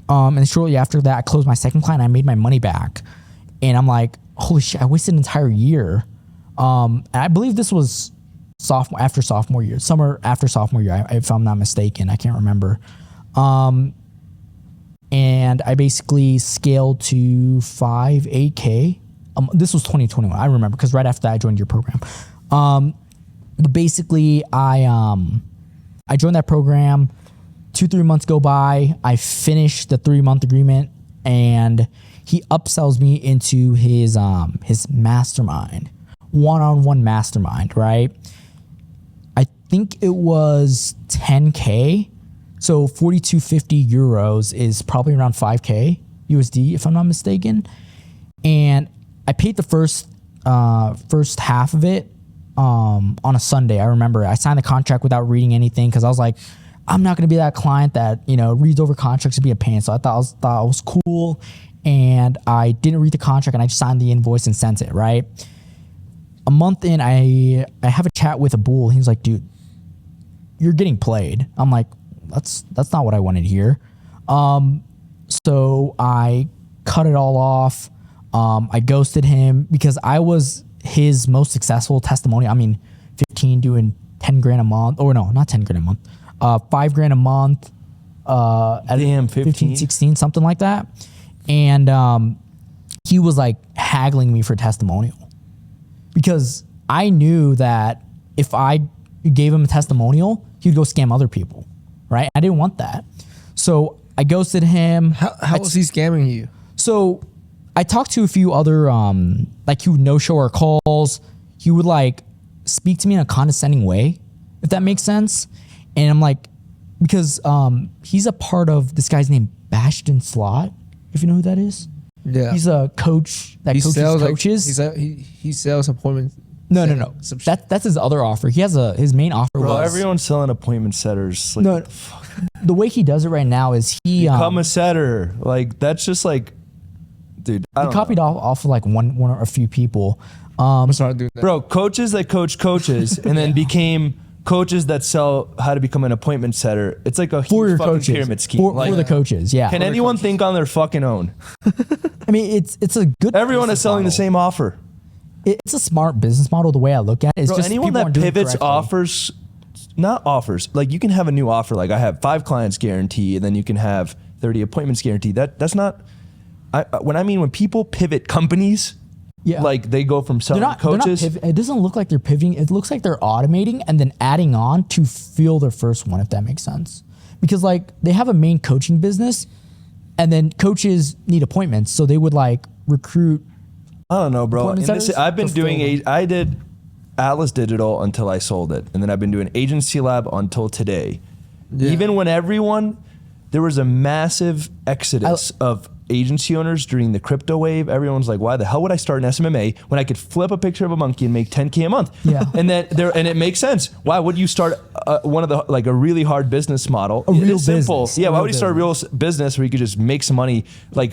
And shortly after that, I closed my second client. I made my money back. And I'm like, holy shit, I wasted an entire year. And I believe this was summer after sophomore year, if I'm not mistaken. I can't remember. And I basically scaled to 8K. This was 2021. I remember because right after that, I joined your program. But basically, I joined that program. 2-3 months go by. I finish the 3-month agreement, and he upsells me into his mastermind, one-on-one mastermind. Right? I think it was 10K. So 4,250 euros is probably around 5K USD, if I'm not mistaken. And I paid the first half of it on a Sunday. I remember I signed the contract without reading anything because I was like, I'm not going to be that client that reads over contracts to be a pain. So I thought it was cool, and I didn't read the contract, and I just signed the invoice and sent it. Right. A month in, I have a chat with a bull. He's like, dude, you're getting played. I'm like, that's not what I wanted to hear. So I cut it all off. I ghosted him because I was his most successful testimonial. I mean, 15 doing 10 grand a month, or no, not 10 grand a month, 5 grand a month. Damn, 15, 16, something like that. And he was like haggling me for testimonial because I knew that if I gave him a testimonial, he'd go scam other people, right? I didn't want that. So I ghosted him. How was he scamming you? So I talked to a few other, like he would no-show our calls. He would like speak to me in a condescending way, if that makes sense. And I'm like, because he's a part of this guy's named Bastion Slot, if you know who that is. Yeah. He's a coach that He coaches sells coaches. he sells appointments. No. That's his other offer. He has his main offer. Bro, was, everyone's selling appointment setters. Like, no, the way he does it right now is he become a setter. Like, that's just like, dude. I he don't copied know. off of like one or a few people. I'm sorry doing that. Bro, coaches that coach coaches and then became coaches that sell how to become an appointment setter. It's like a For huge your fucking coaches, pyramid scheme. for Like, the coaches, yeah. can anyone think on their fucking own? I mean, it's a good. Everyone is business selling the model. same offer. It's a smart business model. The way I look at it, it's Bro, just anyone people that aren't doing it pivots correctly. offers, not offers, like you can have a new offer. Like I have 5 clients guarantee, and then you can have 30 appointments guarantee. That's not. When people pivot companies, Yeah. like they go from selling coaches. It doesn't look like they're pivoting. It looks like they're automating and then adding on to fill their first one, if that makes sense. Because like they have a main coaching business, and then coaches need appointments, so they would like recruit. I don't know, bro. Appointment And this, setters I've been to fill doing them. I did Atlas Digital until I sold it, and then I've been doing Agency Lab until today. Yeah. Even when there was a massive exodus of agency owners during the crypto wave. Everyone's like, why the hell would I start an SMMA when I could flip a picture of a monkey and make 10K a month? Yeah. And it makes sense. Why would you start one of the, like a really hard business model? A real It's simple. business. Yeah. A Why real would you start a real business where you could just make some money, like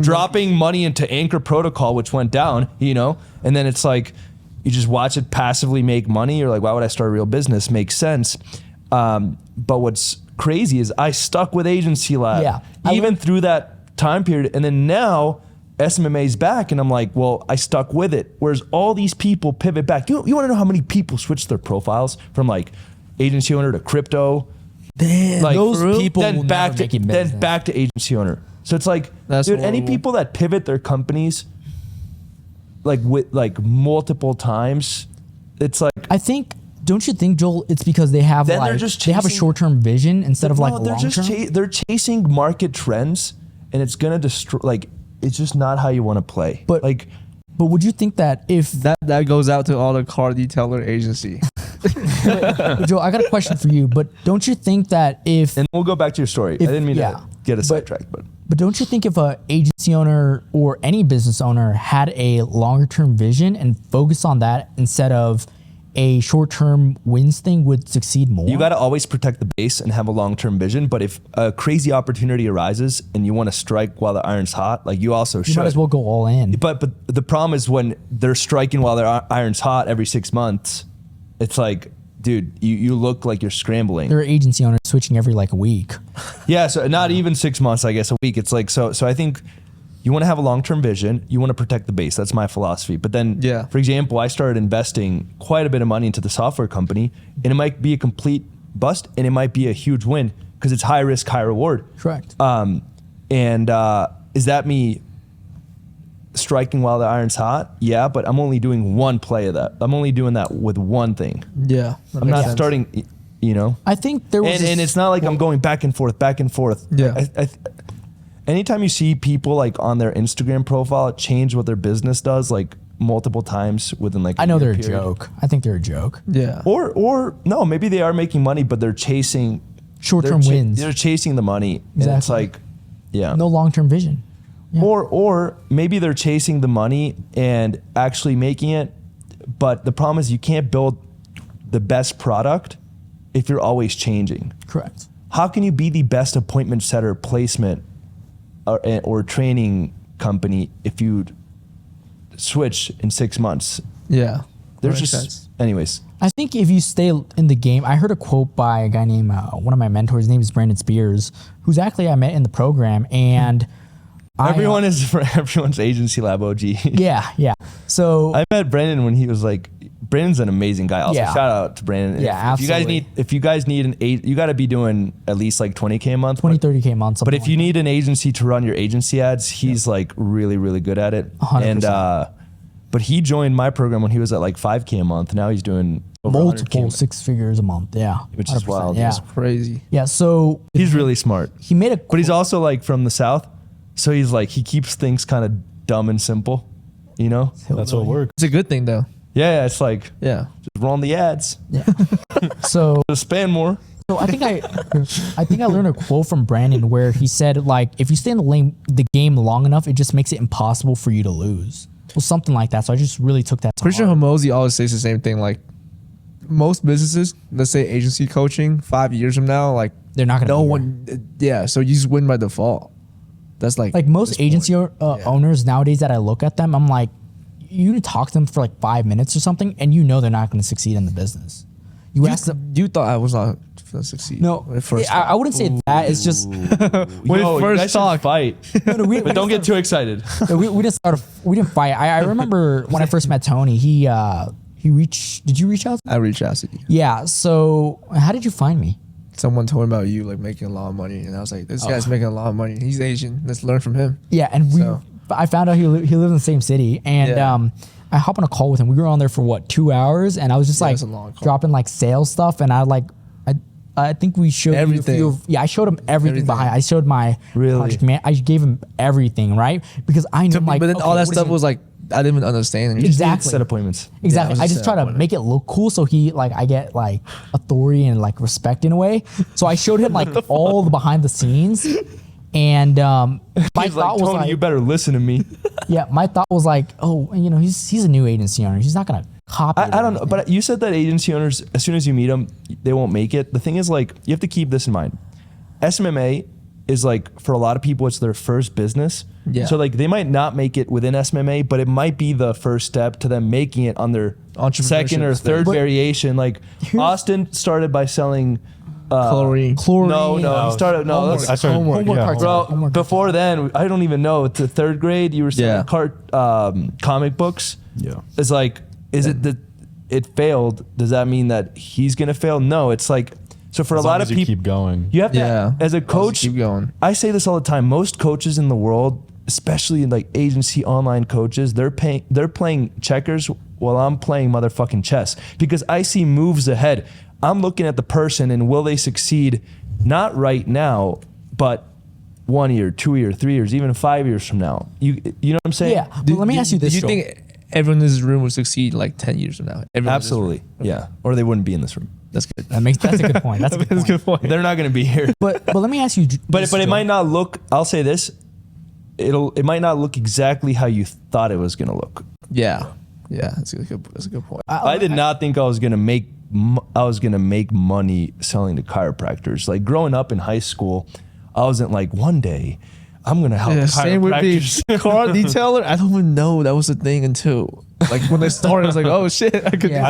dropping money into Anchor Protocol, which went down, and then it's like, you just watch it passively make money. You're like, why would I start a real business? Makes sense. But what's crazy is I stuck with Agency Lab, Yeah. even through that time period. And then now SMMA's back, and I'm like, well, I stuck with it. Whereas all these people pivot back. You want to know how many people switch their profiles from like agency owner to crypto? Damn, Like, those people will then back never make it business. then back to agency owner. So it's like, That's dude, any horrible. people that pivot their companies like with like multiple times, it's like, I think. Don't you think, Joel? It's because they have Then like they're just they have a chasing- short-term vision instead of like no, they're long-term. just they're chasing market trends, and it's gonna destroy. Like, it's just not how you want to play. But- like, But would you think that if That goes out to all the car detailer agency. Joel, I got a question for you. But don't you think that if and we'll go back to your story. I didn't mean to get a sidetracked, but But don't you think if a agency owner or any business owner had a longer term vision and focus on that instead of a short term wins thing would succeed more? you got to always protect the base and have a long-term vision. But if a crazy opportunity arises and you want to strike while the iron's hot, like you also You should. might as well go all in. But the problem is when they're striking while their iron's hot every 6 months, it's like, dude, you look like you're scrambling. There are agency owners switching every like a week. Yeah, so not even 6 months, I guess, a week. It's like, so I think you want to have a long-term vision. You want to protect the base. That's my philosophy. But then, Yeah. for example, I started investing quite a bit of money into the software company, and it might be a complete bust, and it might be a huge win because it's high risk, high reward. Correct. Is that me striking while the iron's hot? Yeah, but I'm only doing one play of that. I'm only doing that with one thing. Yeah. I'm not starting, you know? I think there was And it's not like I'm going back and forth, back and forth. Yeah. Anytime you see people like on their Instagram profile change what their business does like multiple times within like I know they're year a period. joke. I think they're a joke. Yeah. Or no, maybe they are making money, but they're chasing Short-term wins. They're chasing the money, and it's Exactly. like, yeah. No long term vision. Yeah. Or maybe they're chasing the money and actually making it, but the problem is you can't build the best product if you're always changing. Correct. How can you be the best appointment setter placement or training company if you switch in 6 months? Yeah. There's Makes just, sense. anyways. I think if you stay in the game, I heard a quote by a guy named one of my mentors. His name is Brandon Spears, who's actually I met in the program, and Everyone is for everyone's agency lab OG. yeah. So I met Brandon when he was like, Brandon's an amazing guy. Also, Yeah. shout out to Brandon. Yeah, if you guys absolutely. need, if you guys need an you got to be doing at least like 20K a month. 20, but- 30K months. But if you need an agency to run your agency ads, he's like really, really good at it. 100%. And but he joined my program when he was at like 5K a month. Now he's doing over 100K a multiple month, 6 figures a month, yeah, which is 100%, wild. Yeah, Crazy. yeah. So He's really smart. he made a, But he's also like from the South. So he's like, he keeps things kind of dumb and simple, you know? That's what works. It's a good thing though. Yeah, it's like, Yeah. just run the ads, yeah. So just spend more. I think I learned a quote from Brandon where he said like if you stay in the game long enough, it just makes it impossible for you to lose. Well, something like that. So I just really took that to Pretty sure heart. Hormozy always says the same thing. Like most businesses, let's say agency coaching, 5 years from now, like They're not gonna no be here. one. Yeah, so you just win by default. That's like Most this agency point. owners nowadays that I look at them, I'm like, you can talk to them for like 5 minutes or something, and you know they're not going to succeed in the business. You ask them. You thought I was not going to succeed. No, when it first I wouldn't say that. It's just When Yo, it you first guys should talked. fight. But don't get too excited. we didn't start. We didn't fight. I remember when I first met Tony. He reached. Did you reach out? I reached out to you. Yeah. So how did you find me? Someone told me about you like making a lot of money, and I was like, this Oh. guy's making a lot of money. He's Asian. Let's learn from him. Yeah, and So- I found out he lived in the same city, and Yeah. I hop on a call with him. We were on there for what 2 hours, and I was just Yeah, like it's a long call. dropping like sales stuff, and I think we showed you a Everything. few I showed him everything behind. I showed my Really? project man. I gave him everything, right? Because I knew like but then okay, all that what is stuff he- was like I didn't even understand. And Exactly. Set appointments. Exactly. Yeah, I it was just a try to setup. make it look cool so he like I get like authority and like respect in a way. So I showed him like all the behind the scenes, and my He's thought like, was Tony, like, you better listen to me. yeah, my thought was like, oh, you know, he's a new agency owner. He's not gonna copy. it I or don't know, anything. but you said that agency owners, as soon as you meet them, they won't make it. The thing is, like, you have to keep this in mind. SMMA is like, for a lot of people, it's their first business. Yeah. So like, they might not make it within SMMA, but it might be the first step to them making it on their second or Entrepreneurship third But variation. Like, here's- Austin started by selling chlorine. Chlorine. No, he started. No, Homework. let's- I started, Homework yeah, cards. Bro, Homework before then, I don't even know. To third grade, you were selling comic books. Yeah. It's like, is it that it failed? Does that mean that he's gonna fail? No, it's like, so for As a lot long of as you people, keep going. you have to, Yeah. as a As long as coach, you keep going. I say this all the time. Most coaches in the world, especially like agency online coaches, they're playing checkers while I'm playing motherfucking chess because I see moves ahead. I'm looking at the person and will they succeed? Not right now, but 1 year, 2 year, 3 years, even 5 years from now. You know what I'm saying? Yeah. But let me ask you this. Do you Joel. think everyone in this room will succeed like 10 years from now? Everyone in this Absolutely. room. Yeah. Or they wouldn't be in this room. That's good. That's a good point. That's a good point. They're not going to be here. But let me ask you. But it might not look. I'll say this. It might not look exactly how you thought it was going to look. Yeah. Yeah. That's a good point. I did not think I was going to make money selling to chiropractors. Like growing up in high school, I wasn't like, one day I'm going to help Same with chiropractors. the car detailer. I don't even know that was a thing until like when they started. I was like, oh shit, I could. Yeah.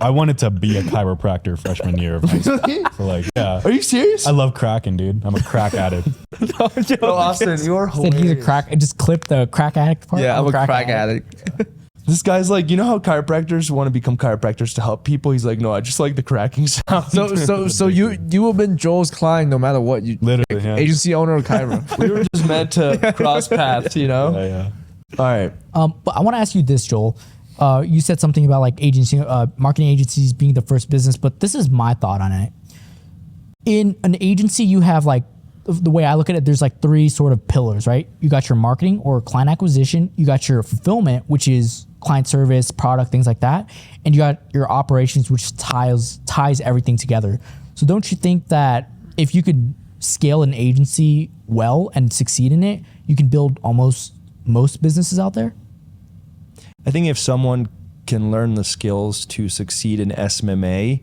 I wanted to be a chiropractor freshman year of high school. So like, yeah. Are you serious? I love cracking, dude. I'm a crack addict. Yo, Austin, you're Said hilarious. he's a crack. Just clip the crack addict part. Yeah, I'm a crack addict. This guy's like, you know how chiropractors want to become chiropractors to help people? He's like, no, I just like the cracking sound. So you have been Joel's client no matter what. You Literally, yeah. agency owner or chiro. We were just meant to cross paths, you know? Yeah. All right. But I want to ask you this, Joel. You said something about like marketing agencies being the first business, but this is my thought on it. In an agency, you have like, the way I look at it, there's like three sort of pillars, right? You got your marketing or client acquisition, you got your fulfillment, which is client service, product, things like that, and you got your operations, which ties everything together. So don't you think that if you could scale an agency well and succeed in it, you can build almost most businesses out there? I think if someone can learn the skills to succeed in SMMA,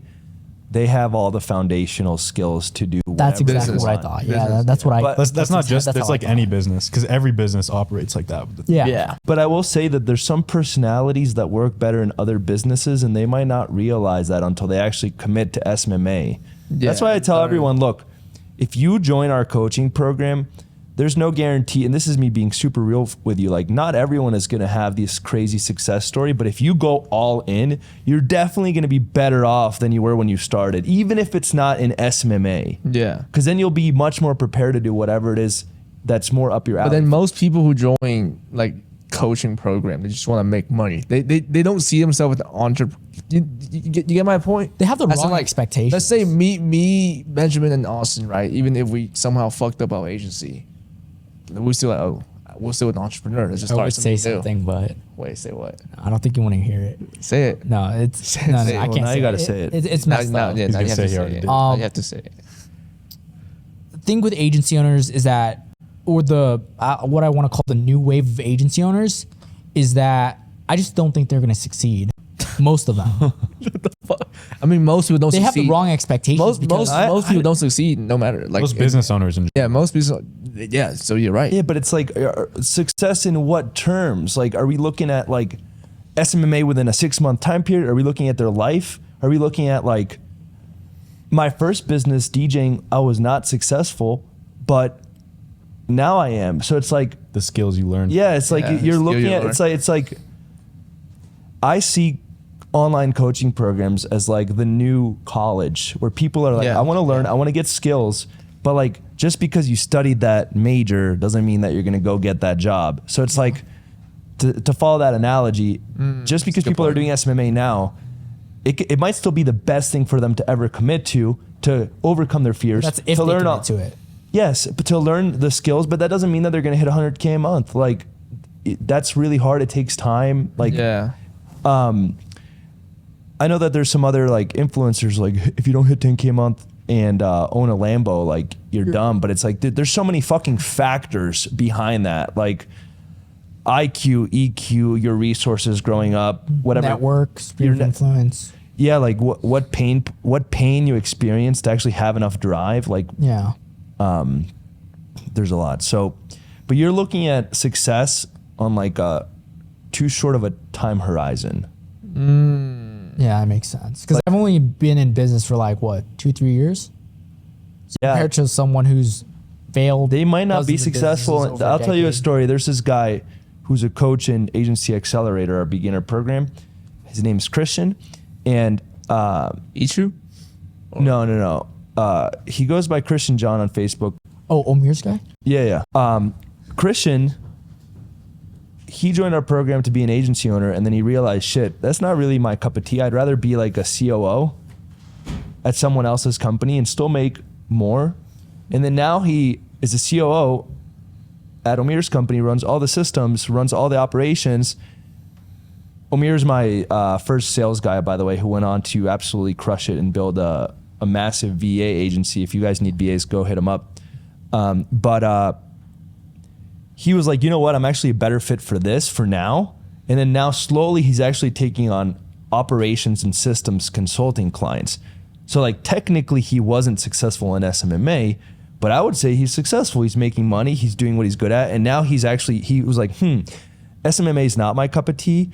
they have all the foundational skills to do That's whatever exactly they what I want. thought. Yeah, that's what I. But That's not just, that's that's how I like thought. any business, because every business operates like that. Yeah. But I will say that there's some personalities that work better in other businesses, and they might not realize that until they actually commit to SMMA. That's why I tell everyone, look, if you join our coaching program, there's no guarantee, and this is me being super real with you, like not everyone is going to have this crazy success story, but if you go all in, you're definitely going to be better off than you were when you started, even if it's not in SMMA. Yeah. Because then you'll be much more prepared to do whatever it is that's more up your alley. But then most people who join like coaching program, they just want to make money. They don't see themselves as an entrepreneur. You get my point? They have the As in, wrong expectations. Let's say me, Benjamin, and Austin, right? Even if we somehow fucked up our agency, we're still like, oh, we're still an entrepreneur. Let's just I start would say something new. something, but Wait, say what? I don't think you want to hear it. Say it. No, it's Say no, it. I Well, can't. now say you gotta say it. It's messed Now, up. yeah, He's now gonna you have say to he say already it. did. Now you have to say it. The thing with agency owners is that, or the what I want to call the new wave of agency owners, is that I just don't think they're going to succeed. Most of them. I mean, most people don't They have succeed. the wrong expectations. Most because people don't succeed no matter. Like Most business owners in Yeah, most business. Yeah, so you're right. Yeah, but it's like success in what terms? Like, are we looking at like SMMA within a 6-month time period? Are we looking at their life? Are we looking at like my first business DJing? I was not successful, but now I am. So it's like, the skills you learn. yeah, it's like Yeah, you're skill looking you at. It's like I see online coaching programs as like the new college where people are like, Yeah. I want to learn, I want to get skills, but like just because you studied that major doesn't mean that you're going to go get that job. So it's like to follow that analogy, just because people are doing SMMA now, it might still be the best thing for them to ever commit to overcome their fears. that's if to they learn commit to it. Yes, but to learn the skills, but that doesn't mean that they're going to hit 100K a month. Like that's really hard. It takes time. Like, Yeah. I know that there's some other like influencers, like if you don't hit 10K a month and own a Lambo, like you're dumb. But it's like, dude, there's so many fucking factors behind that. Like IQ, EQ, your resources growing up, whatever. Network, sphere of Your influence. Yeah, like what pain you experience to actually have enough drive. Like Yeah. there's a lot. So, but you're looking at success on like too short of a time horizon. Yeah, that makes sense. Because I've only been in business for like what, 2-3 years. Yeah, Compared to someone who's failed. they might not be dozens of successful. businesses over I'll tell you a decade. story. There's this guy who's a coach in Agency Accelerator, our beginner program. His name's Christian, and Ichu? no. He goes by Christian John on Facebook. Oh, Omir's guy? Yeah. Christian, he joined our program to be an agency owner, and then he realized, shit, that's not really my cup of tea. I'd rather be like a COO at someone else's company and still make more. And then now he is a COO at Omir's company, runs all the systems, runs all the operations. Omir's my first sales guy, by the way, who went on to absolutely crush it and build a massive VA agency. If you guys need VAs, go hit him up. But he was like, you know what? I'm actually a better fit for this for now. And then now slowly he's actually taking on operations and systems consulting clients. So like technically he wasn't successful in SMMA, but I would say he's successful. He's making money. He's doing what he's good at. And now he was like, SMMA is not my cup of tea.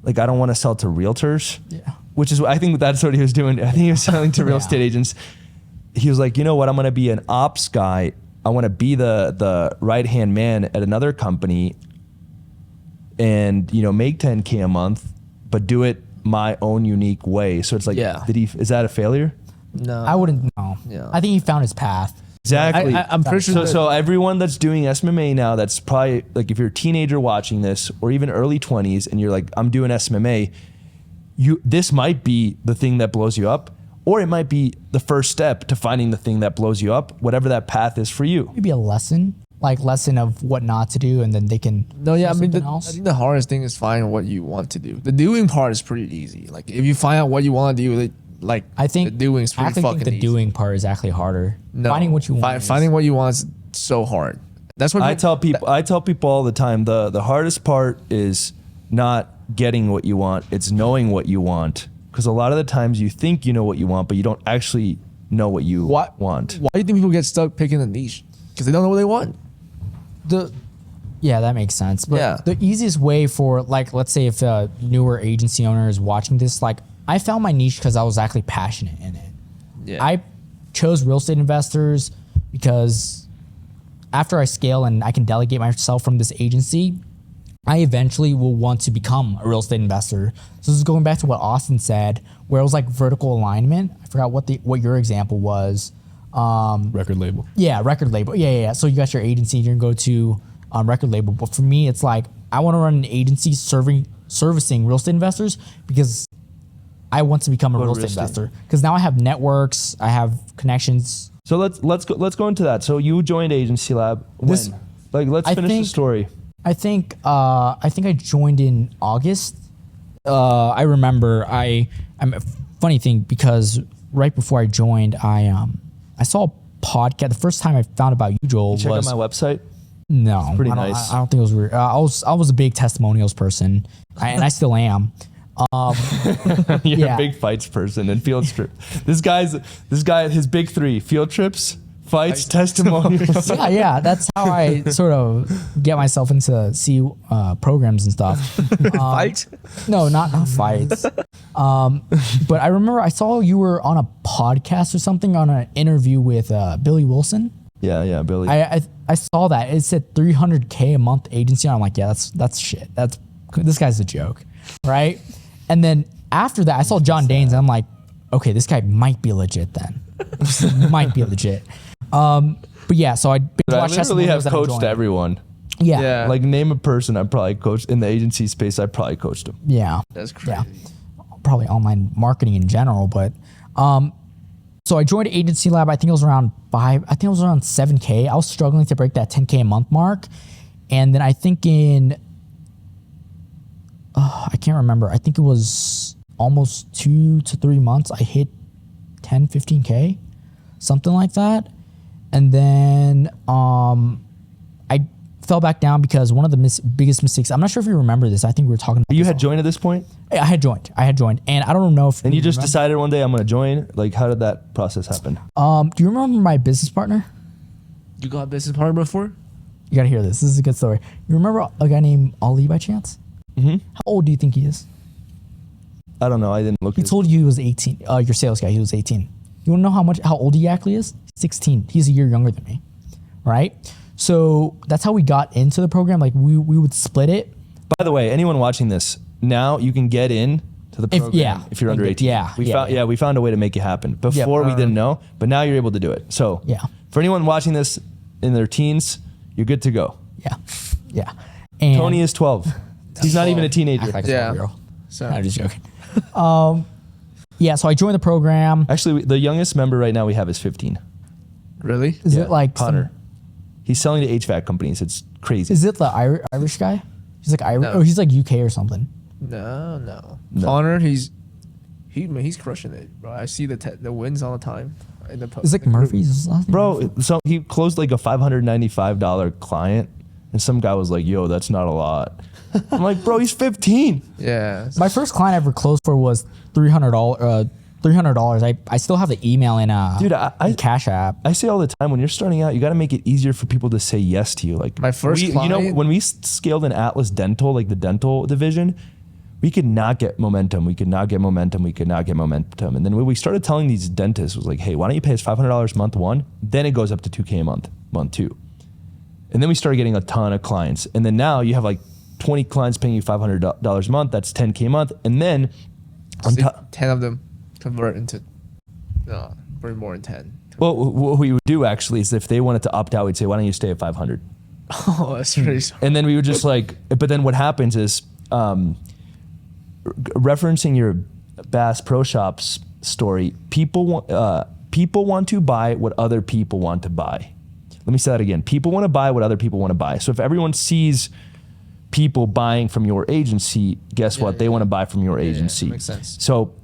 Like I don't want to sell to realtors. Yeah. Which is, I think that's what he was doing. I think he was selling to real estate agents. He was like, you know what? I'm going to be an ops guy. I want to be the right-hand man at another company and, make 10K a month, but do it my own unique way. So it's like, is that a failure? No, I wouldn't know. Yeah. I think he found his path. Exactly. I'm pretty sure. So everyone that's doing SMMA now, that's probably like if you're a teenager watching this or even early 20s and you're like, I'm doing SMMA, this might be the thing that blows you up, or it might be the first step to finding the thing that blows you up, whatever that path is for you. Maybe a lesson of what not to do, and then they can. No, yeah, I mean, else. I think the hardest thing is finding what you want to do. The doing part is pretty easy. Like if you find out what you want to do, I think the doing is pretty fucking the easy. doing part is actually harder. No, Finding what you want. Finding what you want is so hard. That's what I tell people all the time. The hardest part is not getting what you want. It's knowing what you want. Because a lot of the times you think you know what you want, but you don't actually know what you want. Why do you think people get stuck picking a niche? Because they don't know what they want. Yeah, that makes sense. But the easiest way for let's say if a newer agency owner is watching this, I found my niche because I was actually passionate in it. Yeah. I chose real estate investors because after I scale and I can delegate myself from this agency, I eventually will want to become a real estate investor. So this is going back to what Austin said, where it was like vertical alignment. I forgot what your example was. Record label. Yeah, record label. Yeah. So you got your agency, you're gonna go to record label. But for me, it's like I want to run an agency servicing real estate investors because I want to become a real estate investor. Because now I have networks, I have connections. So let's go into that. So you joined Agency Lab. When? Let's finish the story. I think I joined in August. I remember I'm a funny thing because right before I joined, I saw a podcast. The first time I found about you, Joel, Check out my website. No, it's pretty nice. I don't think it was weird. I was a big testimonials person, and I still am. You're a big fights person and field trip. This guy, his big three: field trips, fights, testimonials. Yeah. That's how I sort of get myself into programs and stuff. Fight? No, not fights. But I remember I saw you were on a podcast or something on an interview with Billy Wilson. Yeah, Billy. I saw that it said $300K a month agency. And I'm like, yeah, that's shit. This guy's a joke, right? And then after that, I saw John Danes, and I'm like, okay, this guy might be legit then. Might be legit. But yeah, so I literally have coached everyone. Yeah. Like name a person I probably coached in the agency space. I probably coached him. Yeah. That's crazy. Yeah. Probably online marketing in general, but so I joined Agency Lab. I think it was around 7K. I was struggling to break that 10K a month mark. And then I think I can't remember. I think it was almost 2 to 3 months. I hit 10, 15K, something like that. And then I fell back down because one of the biggest mistakes, I'm not sure if you remember this. I think we were talking about You had joined at this point? I had joined. And I don't know if... And you just decided one day I'm going to join? Like, how did that process happen? Do you remember my business partner? You got a business partner before? You got to hear this. This is a good story. You remember a guy named Ali by chance? Mm-hmm. How old do you think he is? I don't know. I didn't look. He told you he was 18. Your sales guy, he was 18. You want to know how old he actually is? 16. He's a year younger than me, right? So that's how we got into the program. Like we would split it. By the way, anyone watching this, now you can get in to the program if you're under 18. We found a way to make it happen. Before we didn't know, but now you're able to do it. So for anyone watching this in their teens, you're good to go. Yeah. And Tony is 12. He's not even a teenager. Like So I'm just joking. So I joined the program. Actually, the youngest member right now we have is 15. really? Is it like Connor? He's selling to HVAC companies. It's crazy. Is it the Irish guy? He's like Irish. No. Oh, he's like UK or something. No. No. Connor, he's crushing it, bro. I see the wins all the time. In the It's like in the group. Murphy's last name. Bro, so he closed like a $595 client, and some guy was like, "Yo, that's not a lot." I'm like, "Bro, he's 15." Yeah. My first client I ever closed for was $300. $300. I still have the email in Dude, in Cash App. I say all the time, when you're starting out, you got to make it easier for people to say yes to you. Like My first you know, client- when we scaled in Atlas Dental, like the dental division, we could not get momentum. We could not get momentum. We could not get momentum. And then when we started telling these dentists, was like, hey, why don't you pay us $500 month one? Then it goes up to $2K a month two. And then we started getting a ton of clients. And then now you have like 20 clients paying you $500 a month. That's $10K a month. And then on See, top, 10 of them convert into very more than 10. well, what we would do actually is if they wanted to opt out, we'd say, why don't you stay at 500? Oh, that's really smart. And then we would just like, but then what happens is, referencing your Bass Pro Shops story, people want to buy what other people want to buy. Let me say that again. People want to buy what other people want to buy. So if everyone sees people buying from your agency, guess what? They want to buy from your agency. makes sense. So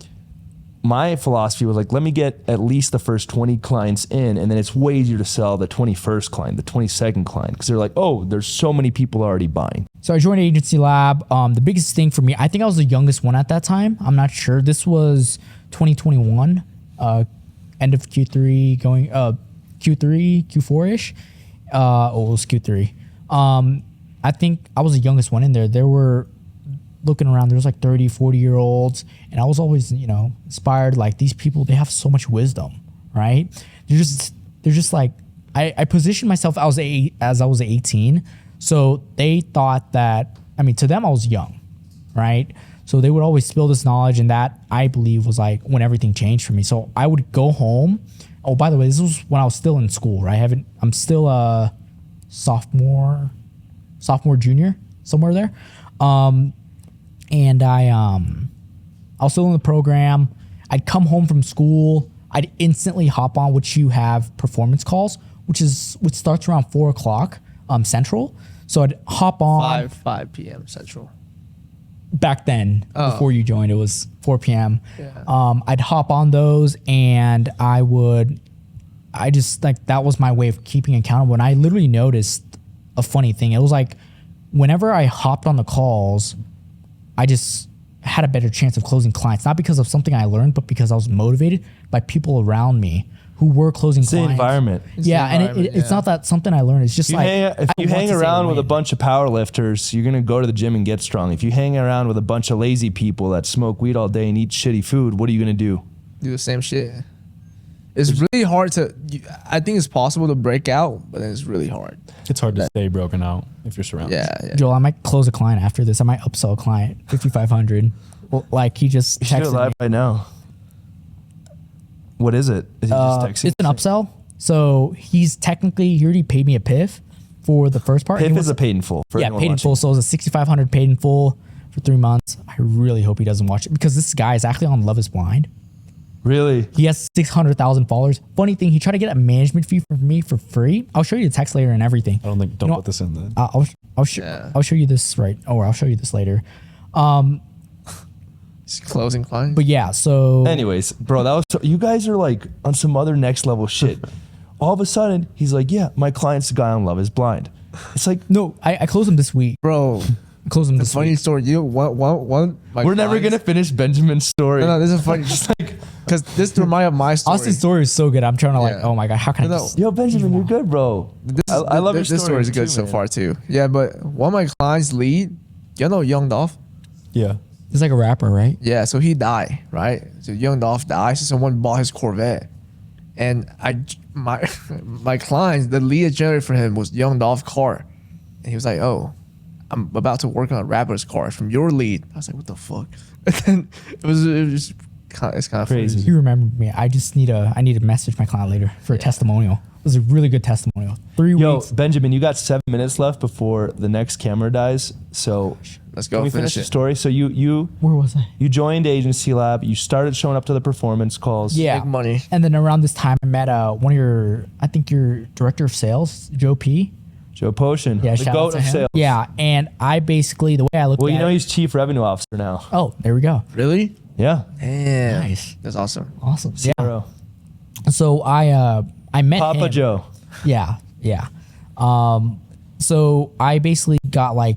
my philosophy was like, let me get at least the first 20 clients in, and then it's way easier to sell the 21st client, the 22nd client, because they're like, oh, there's so many people already buying. So I joined Agency Lab. The biggest thing for me, I think I was the youngest one at that time. I'm not sure. This was 2021, end of Q3, going Q3, Q4-ish. It was Q3. I think I was the youngest one in there. There were, looking around, there was like 30, 40-year-olds. And I was always, inspired. Like, these people, they have so much wisdom, right? They're just like, I positioned myself as I was 18. So they thought that, to them, I was young, right? So they would always spill this knowledge, and that, I believe, was like when everything changed for me. So I would go home. Oh, by the way, this was when I was still in school, right? I'm still a sophomore, junior, somewhere there. And I was still in the program. I'd come home from school. I'd instantly hop on, which you have performance calls, which starts around 4 o'clock Central. So I'd hop on 5 p.m. Central. back then. Before you joined, it was 4 p.m. Yeah. I'd hop on those, and I just like, that was my way of keeping accountable. And I literally noticed a funny thing. It was like, whenever I hopped on the calls, I just had a better chance of closing clients, not because of something I learned, but because I was motivated by people around me who were closing It's the clients. environment. Yeah, and it's not that something I learned. It's just like, If you hang around with a bunch of power lifters, you're going to go to the gym and get strong. If you hang around with a bunch of lazy people that smoke weed all day and eat shitty food, what are you going to do? Do the same shit. It's really hard I think it's possible to break out, but then it's really hard. It's hard to stay broken out if you're surrounded. Yeah. Joel, I might close a client after this. I might upsell a client, 5,500. Well, like, he just You should do it texted live me. right now. What is it? Is he just texting? It's an upsell. So he already paid me a PIF for the first part. PIF He is a paid in full. For yeah, anyone paid in watching. full. So it was a 6,500 paid in full for 3 months. I really hope he doesn't watch it, because this guy is actually on Love is Blind. Really? He has 600,000 followers. Funny thing, he tried to get a management fee from me for free. I'll show you the text later and everything. Don't put this in the. I'll show you this I'll show you this later. It's closing clients. But yeah, so Anyways, bro, that was you guys are like on some other next level shit. All of a sudden, he's like, yeah, my client's the guy on Love is Blind. It's like, no, I closed him this week. Bro, I closed him the this funny week. story. we're never going to finish Benjamin's story. No, this is funny. Because this reminds me of my story. Austin's story is so good. I'm trying to Yeah. oh my God, how can I No, just... Yo, Benjamin, you're good, bro. I love your story. This story is good too, so man. far too. Yeah, but one of my clients lead, Young Dolph. Yeah. He's like a rapper, right? Yeah, so he died, right? So Young Dolph died, so someone bought his Corvette. And my clients, the lead generated for him was Young Dolph car. And he was like, oh, I'm about to work on a rapper's car from your lead. I was like, what the fuck? And then it was just it's kind of Crazy. He remembered me. I need to message my client later for a testimonial. It was a really good testimonial. 3 Yo, weeks. Benjamin, you got 7 minutes left before the next camera dies. So Let's go can we finish finish the it. story? So you Where was I? joined Agency Lab. You started showing up to the performance calls. Yeah. Make money. And then around this time, I met one of your director of sales, Joe P. Joe Potion, Yeah, the shout out goat to of him. sales. Yeah, and I basically, the way I look Well, at you know it, he's chief revenue officer now. oh, there we go. Really? Yeah. Damn. Nice. That's awesome. Awesome. Yeah. CRO. So I met Papa him. Joe. Yeah, yeah. So I basically got like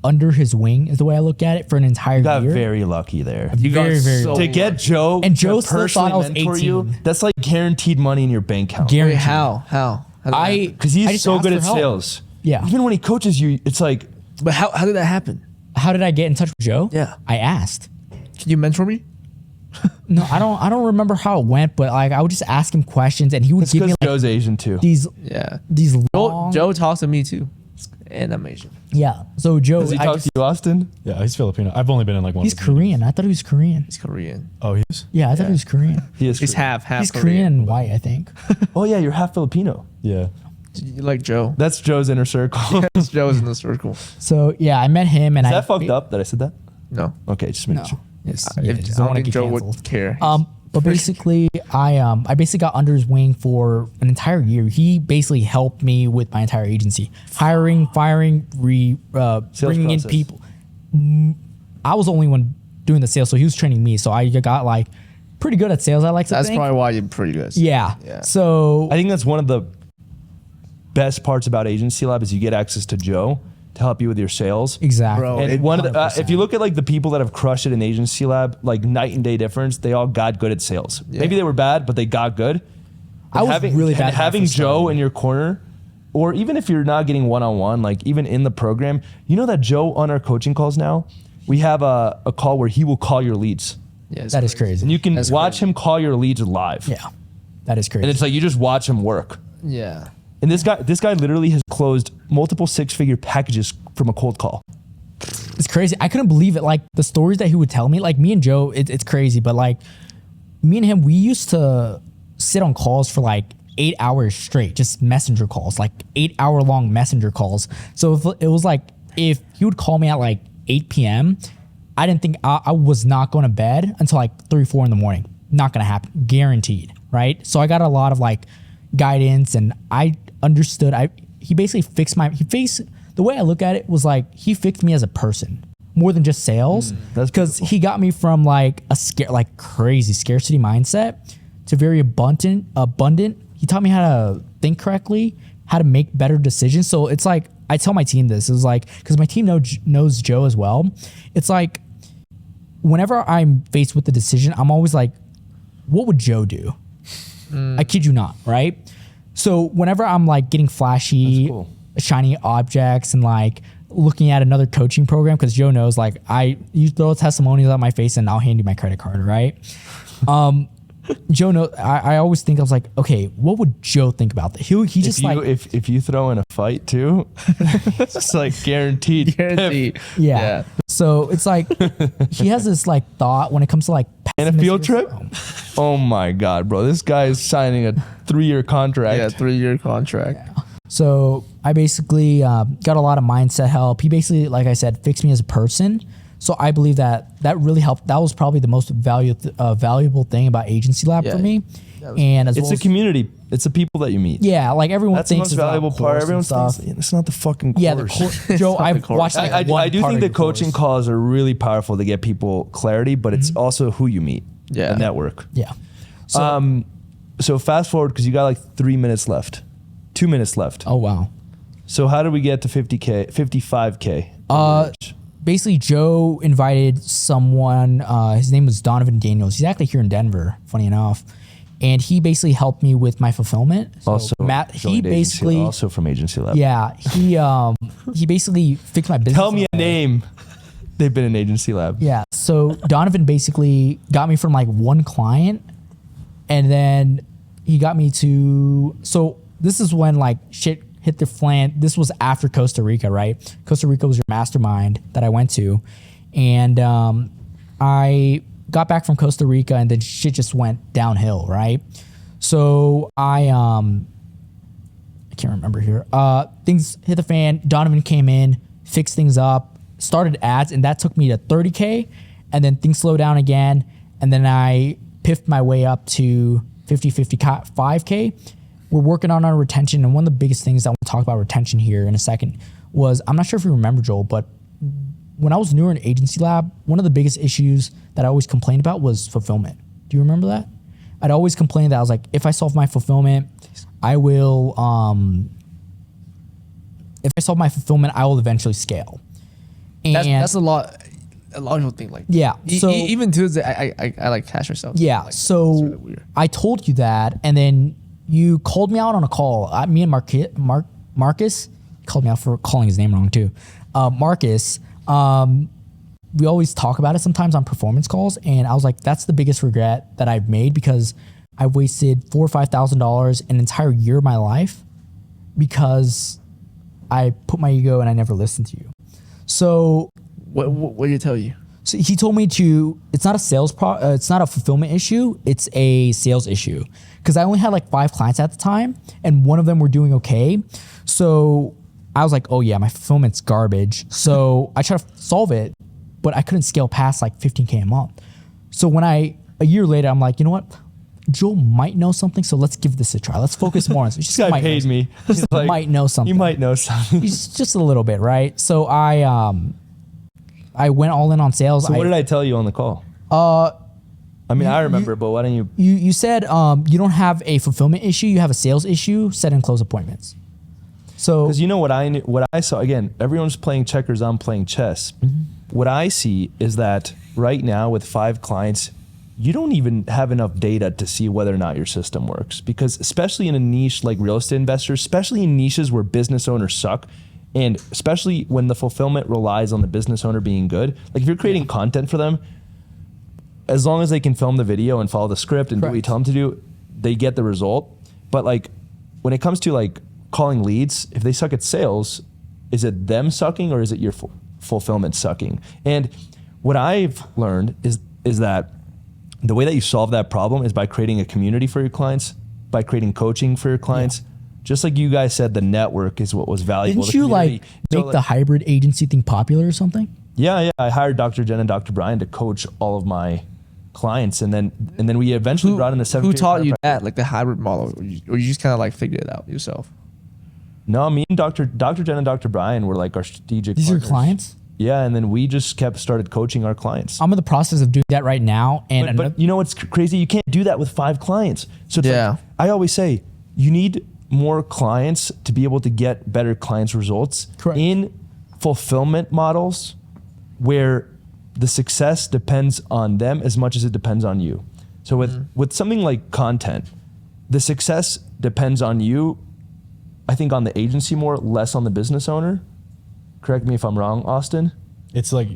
under his wing is the way I look at it for an entire You got year. very lucky there. You Very, got very so lucky. To get Joe And Joe to still thought I was personally mentor you, 18. that's like guaranteed money in your bank account. Wait, Guaranteed. how? How did that happen? Because I he's just so asked good for at help. sales. Yeah. Even when he coaches you, it's like, But how did that happen? How did I get in touch with Joe? Yeah. I asked. Can you mentor me? No, I don't remember how it went, but like I would just ask him questions and he would it's give me because like Joe's Asian too. these Yeah. Joe, long Joe talks to me too, and I'm Asian. Yeah. So Joe, Does he I talk just, to you, Austin? Yeah, he's Filipino. I've only been in like one. he's of his meetings. Korean. I thought he was Korean. He's Korean. Oh, he is. Yeah, I thought he was Korean. He is. He's Korean. half He's Korean and white, I think. Oh yeah, you're half Filipino. Yeah. You like Joe? That's Joe's inner circle. Joe's in the circle. So yeah, I met him and Is I that fucked up that I said that? No. Okay, just make No. sure. Yes. If, Yeah, I just don't wanna think get Joe canceled. would care. But basically, I basically got under his wing for an entire year. He basically helped me with my entire agency, hiring, firing, bringing in process. people. I was the only one doing the sales, so he was training me. So I got like pretty good at sales. I like to That's think. probably why you're pretty good. Yeah. Yeah. So I think that's one of the best parts about Agency Lab is you get access to Joe to help you with your sales. exactly. Bro, And it- one of the, if 100%. you look at like the people that have crushed it in Agency Lab, like night and day difference, they all got good at sales. Maybe they were bad, but they got good. I was really bad And when I having first Joe started. in your corner, or even if you're not getting one-on-one, like even in the program, you know that Joe on our coaching calls now, we have a call where he will call your leads. Yeah, it's That is crazy. And you can That's watch crazy. him call your leads live. Yeah. That is crazy. And it's like you just watch him work. Yeah. And this guy literally has closed multiple six-figure packages from a cold call. It's crazy. I couldn't believe it. Like the stories that he would tell me, like me and Joe, it's crazy. But like me and him, we used to sit on calls for like 8 hours straight, just messenger calls, like 8 hour long messenger calls. So if it was like, if he would call me at like 8 p.m., I didn't think I was not going to bed until like 3, 4 in the morning. Not going to happen. Guaranteed. Right. So I got a lot of like guidance and I understood. He basically fixed the way I look at it was like he fixed me as a person more than just sales. That's because he got me from like like crazy scarcity mindset to very abundant. He taught me how to think correctly, how to make better decisions. So it's like I tell my team this is like because my team knows Joe as well. It's like whenever I'm faced with the decision, I'm always like, what would Joe do? I kid you not, right? So whenever I'm like getting flashy, That's cool. shiny objects and like looking at another coaching program, because Joe knows like you throw testimonials at my face and I'll hand you my credit card, right? Joe knows. I always think I was like, okay, what would Joe think about that? He just if you, like if you throw in a fight too, it's like guaranteed. Guaranteed. yeah. So it's like he has this like thought when it comes to like And a field pessimistic- trip? Oh my God, bro. This guy is signing a 3-year contract. Yeah, 3-year contract. So I basically got a lot of mindset help. He basically, like I said, fixed me as a person. So I believe that really helped. That was probably the most valuable thing about Agency Lab Yeah, for me. that was- And as It's well a as, community. It's the people that you meet. yeah, like everyone That's the thinks most it's about valuable part. course Everyone and stuff. thinks it's not the fucking course. Yeah, the course. Joe, not the I've course. watched like I do one think part the of your coaching course. calls are really powerful to get people clarity, but it's also who you meet. Yeah. The network. Yeah. So, So fast forward because you got like 3 minutes left, 2 minutes left. oh wow. So how did we get to 50K, 55K? Basically, Joe invited someone. His name was Donovan Daniels. He's actually here in Denver. Funny enough, and he basically helped me with my fulfillment. So Also, Matt. He joined Agency- basically. also from Agency Lab. Yeah. He basically fixed my business. Tell me a name. They've been in Agency Lab. Yeah. So Donovan basically got me from like one client, and then he got me to. So this is when like shit hit the fan. This was after Costa Rica, right? Costa Rica was your mastermind that I went to, and I got back from Costa Rica, and then shit just went downhill, right? So I can't remember here. Things hit the fan. Donovan came in, fixed things up, started ads, and that took me to 30K, and then things slowed down again, and then I piffed my way up to 55K, we're working on our retention. And one of the biggest things I want to talk about retention here in a second was, I'm not sure if you remember, Joel, but when I was newer in Agency Lab, one of the biggest issues that I always complained about was fulfillment. Do you remember that? I'd always complain that I was like, if I solve my fulfillment, I will, if I solve my fulfillment, I will eventually scale. And That's a lot of people think like, yeah. So even Tuesday, I like cash yourself. yeah. Like, So it's really weird. I told you that, and then you called me out on a call. Me and Marcus called me out for calling his name wrong too. Marcus, we always talk about it sometimes on performance calls, and I was like, that's the biggest regret that I've made, because I wasted $4,000 or $5,000 an entire year of my life because I put my ego and I never listened to you. So What did he tell you? so he told me it's not a it's not a fulfillment issue, it's a sales issue. Because I only had like 5 clients at the time, and one of them were doing okay. So I was like, oh yeah, my fulfillment's garbage. So I tried to solve it, but I couldn't scale past like 15K a month. So when a year later, I'm like, you know what? Joel might know something, so let's give this a try. Let's focus more on this. This guy paid me. Just Like, might know something. You might know something. He's just a little bit, right? So I went all in on sales. So what did I tell you on the call? I mean, I remember, but why don't you? You said you don't have a fulfillment issue, you have a sales issue, set and close appointments. So Because you know what I saw, again, everyone's playing checkers, I'm playing chess. What I see is that right now with 5 clients, you don't even have enough data to see whether or not your system works. Because especially in a niche like real estate investors, especially in niches where business owners suck, and especially when the fulfillment relies on the business owner being good, like if you're creating content for them, as long as they can film the video and follow the script and do what you tell them to do, they get the result. But like when it comes to like calling leads, if they suck at sales, is it them sucking or is it your fulfillment sucking? And what I've learned is that the way that you solve that problem is by creating a community for your clients, by creating coaching for your clients. Just like you guys said, the network is what was valuable. didn't you like make the hybrid agency thing popular or something? Yeah. I hired Dr. Jen and Dr. Brian to coach all of my clients, and then we eventually brought in a 7. Who taught you that, like the hybrid model, or you just kind of like figured it out yourself? No, me and Dr. Jen and Dr. Brian were like our strategic These are your partners. clients? Yeah, and then we just started coaching our clients. I'm in the process of doing that right now. And But you know what's crazy? You can't do that with 5 clients. So it's like, I always say, you need more clients to be able to get better clients results. Correct. In fulfillment models where the success depends on them as much as it depends on you. So with something like content, the success depends on you, I think on the agency more, less on the business owner. Correct me if I'm wrong, Austin. It's like,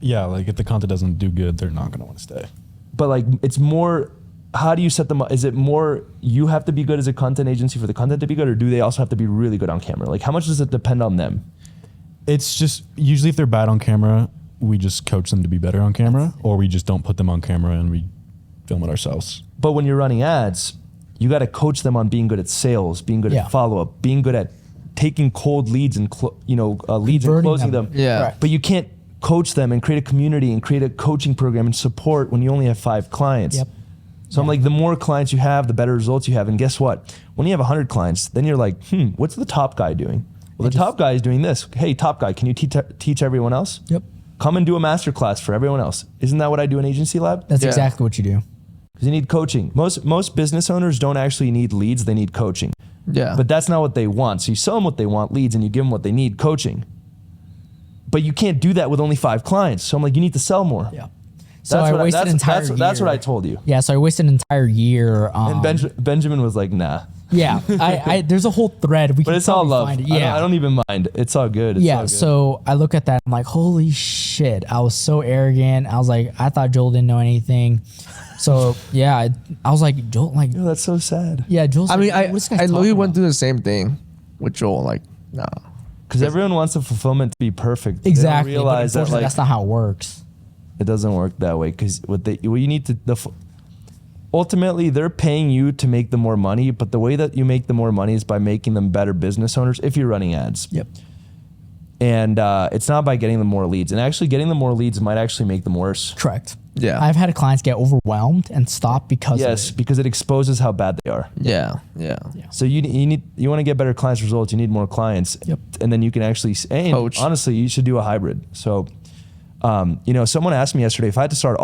yeah, like if the content doesn't do good, they're not going to want to stay. But like, it's more, how do you set them up? Is it more you have to be good as a content agency for the content to be good, or do they also have to be really good on camera? Like, how much does it depend on them? It's just usually if they're bad on camera, we just coach them to be better on camera, or we just don't put them on camera and we film it ourselves. But when you're running ads, you got to coach them on being good at sales, being good at follow-up, being good at taking cold leads and leads and closing them. Yeah. Right. But you can't coach them and create a community and create a coaching program and support when you only have 5 clients. Yep. So I'm like, the more clients you have, the better results you have. And guess what? When you have 100 clients, then you're like, what's the top guy doing? Well, the top guy is doing this. Hey, top guy, can you teach everyone else? Yep. Come and do a masterclass for everyone else. Isn't that what I do in Agency Lab? That's exactly what you do. Because you need coaching. Most business owners don't actually need leads, they need coaching. Yeah. But that's not what they want. So you sell them what they want, leads, and you give them what they need, coaching. But you can't do that with only 5 clients. So I'm like, you need to sell more. Yeah. So I wasted an entire year. That's what I told you. Yeah, so I wasted an entire year. And Benjamin was like, nah. Yeah, I there's a whole thread. But it's all love. Find it. Yeah. I don't even mind. It's all good. It's all good. So I look at that. I'm like, holy shit. I was so arrogant. I was like, I thought Joel didn't know anything. So yeah, I was like, Joel, like, Yo, that's so sad. yeah, Joel's I mean, like, what's this guy I literally talking went about? through the same thing with Joel. Like, nah. Because everyone wants the fulfillment to be perfect. Exactly. They don't realize but that like that's not how it works. it doesn't work that way. Because what you need to ultimately they're paying you to make them more money, but the way that you make them more money is by making them better business owners if you're running ads. Yep. And it's not by getting them more leads. And actually getting them more leads might actually make them worse. Correct. Yeah. I've had clients get overwhelmed and stop because Yes, of it. because it exposes how bad they are. Yeah. So you want to get better clients results. You need more clients. Yep. And then you can actually and Coach. honestly, you should do a hybrid. So, someone asked me yesterday if I had to start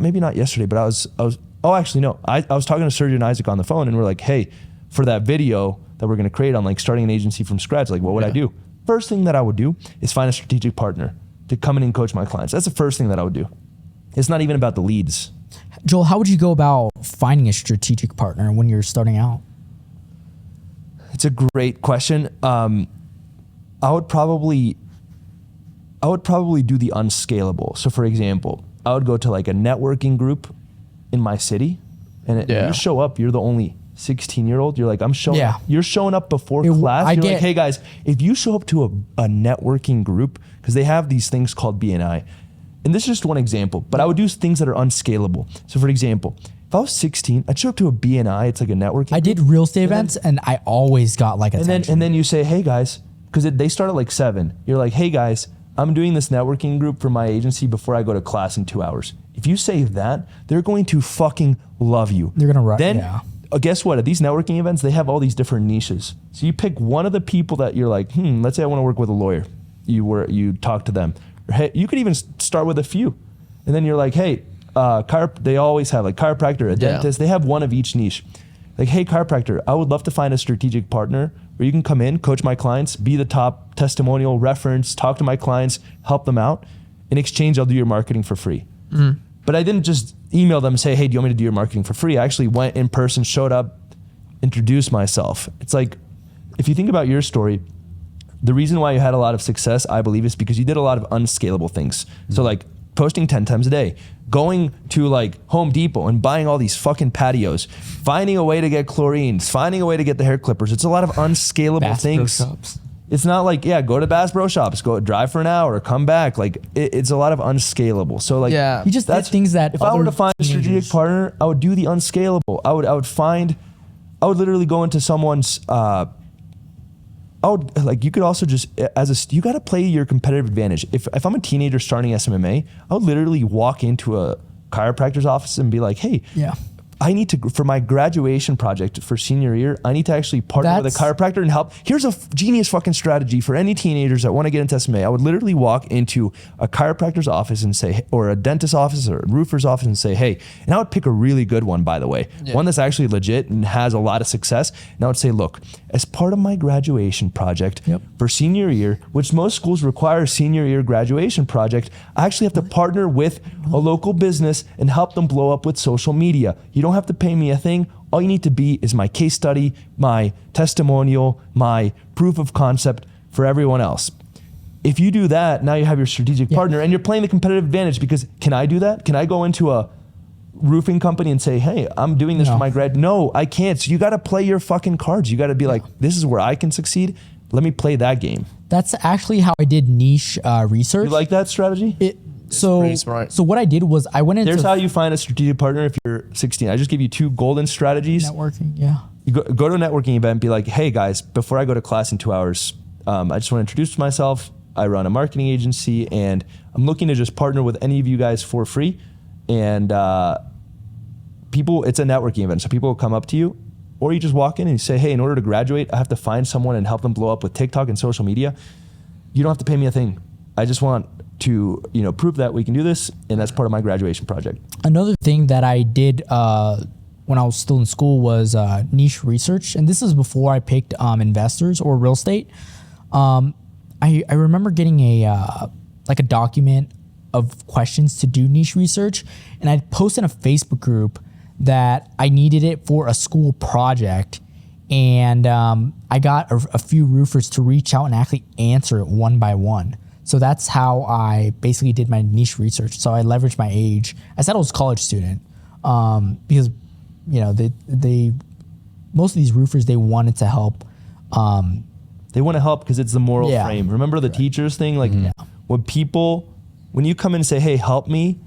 maybe not yesterday, but I was talking to Sergio and Isaac on the phone, and we're like, hey, for that video that we're going to create on like starting an agency from scratch, like what would I do? First thing that I would do is find a strategic partner to come in and coach my clients. That's the first thing that I would do. It's not even about the leads. Joel, how would you go about finding a strategic partner when you're starting out? It's a great question. I would probably do the unscalable. So for example, I would go to like a networking group in my city, and you show up, you're the only 16-year-old. You're like, I'm showing up. You're showing up before class. You're like, hey guys, if you show up to a networking group, because they have these things called BNI, and this is just one example, but I would do things that are unscalable. So for example, if I was 16, I'd show up to a BNI, it's like a networking I group. did real estate events, and I always got like attention. And then you say, hey guys, because they start at like 7. You're like, hey guys, I'm doing this networking group for my agency before I go to class in 2 hours. If you say that, they're going to fucking love you. They're gonna Then, guess what? At these networking events, they have all these different niches. So you pick one of the people that you're like, let's say I want to work with a lawyer. You talk to them. Or, hey, you could even start with a few. And then you're like, hey, they always have like chiropractor, a dentist. They have one of each niche. Like, hey, chiropractor, I would love to find a strategic partner where you can come in, coach my clients, be the top testimonial reference, talk to my clients, help them out. In exchange, I'll do your marketing for free. But I didn't just email them and say, hey, do you want me to do your marketing for free? I actually went in person, showed up, introduced myself. It's like, if you think about your story, the reason why you had a lot of success, I believe, is because you did a lot of unscalable things. So like posting 10 times a day, going to like Home Depot and buying all these fucking patios, finding a way to get chlorines, finding a way to get the hair clippers. It's a lot of unscalable things. It's not like, go to Bass Pro Shops, go drive for an hour, come back. Like it's a lot of unscalable. So like, you just did things that if I were to find a strategic partner, I would do the unscalable. I would literally go into someone's, you could also just, you got to play your competitive advantage. If I'm a teenager starting SMMA, I would literally walk into a chiropractor's office and be like, hey, I need to, for my graduation project for senior year, I need to actually partner with a chiropractor and help. Here's a genius fucking strategy for any teenagers that want to get into SMA. I would literally walk into a chiropractor's office and say, or a dentist's office or a roofer's office and say, hey, and I would pick a really good one, by the way, one that's actually legit and has a lot of success. And I would say, look, as part of my graduation project for senior year, which most schools require a senior year graduation project, I actually have to partner with a local business and help them blow up with social media. You don't have to pay me a thing. All you need to be is my case study, my testimonial, my proof of concept for everyone else. If you do that, now you have your strategic partner and you're playing the competitive advantage, because can I do that? Can I go into a roofing company and say, hey, I'm doing this for my grad? No, I can't. So you got to play your fucking cards. You got to be like, this is where I can succeed. Let me play that game. That's actually how I did niche research. You like that strategy? So what I did was I went into... Here's how you find a strategic partner if you're 16. I just give you 2 golden strategies. Networking, You go to a networking event and be like, hey guys, before I go to class in 2 hours, I just want to introduce myself. I run a marketing agency and I'm looking to just partner with any of you guys for free. And it's a networking event. So people will come up to you, or you just walk in and you say, hey, in order to graduate, I have to find someone and help them blow up with TikTok and social media. You don't have to pay me a thing. I just want to prove that we can do this, and that's part of my graduation project. Another thing that I did when I was still in school was niche research, and this is before I picked investors or real estate. I remember getting a document of questions to do niche research, and I'd post in a Facebook group that I needed it for a school project, and I got a few roofers to reach out and actually answer it one by one. So that's how I basically did my niche research. So I leveraged my age. I said I was a college student because they most of these roofers, they wanted to help. They want to help because it's the moral frame. Remember the teachers thing? Like when you come in and say, hey, help me,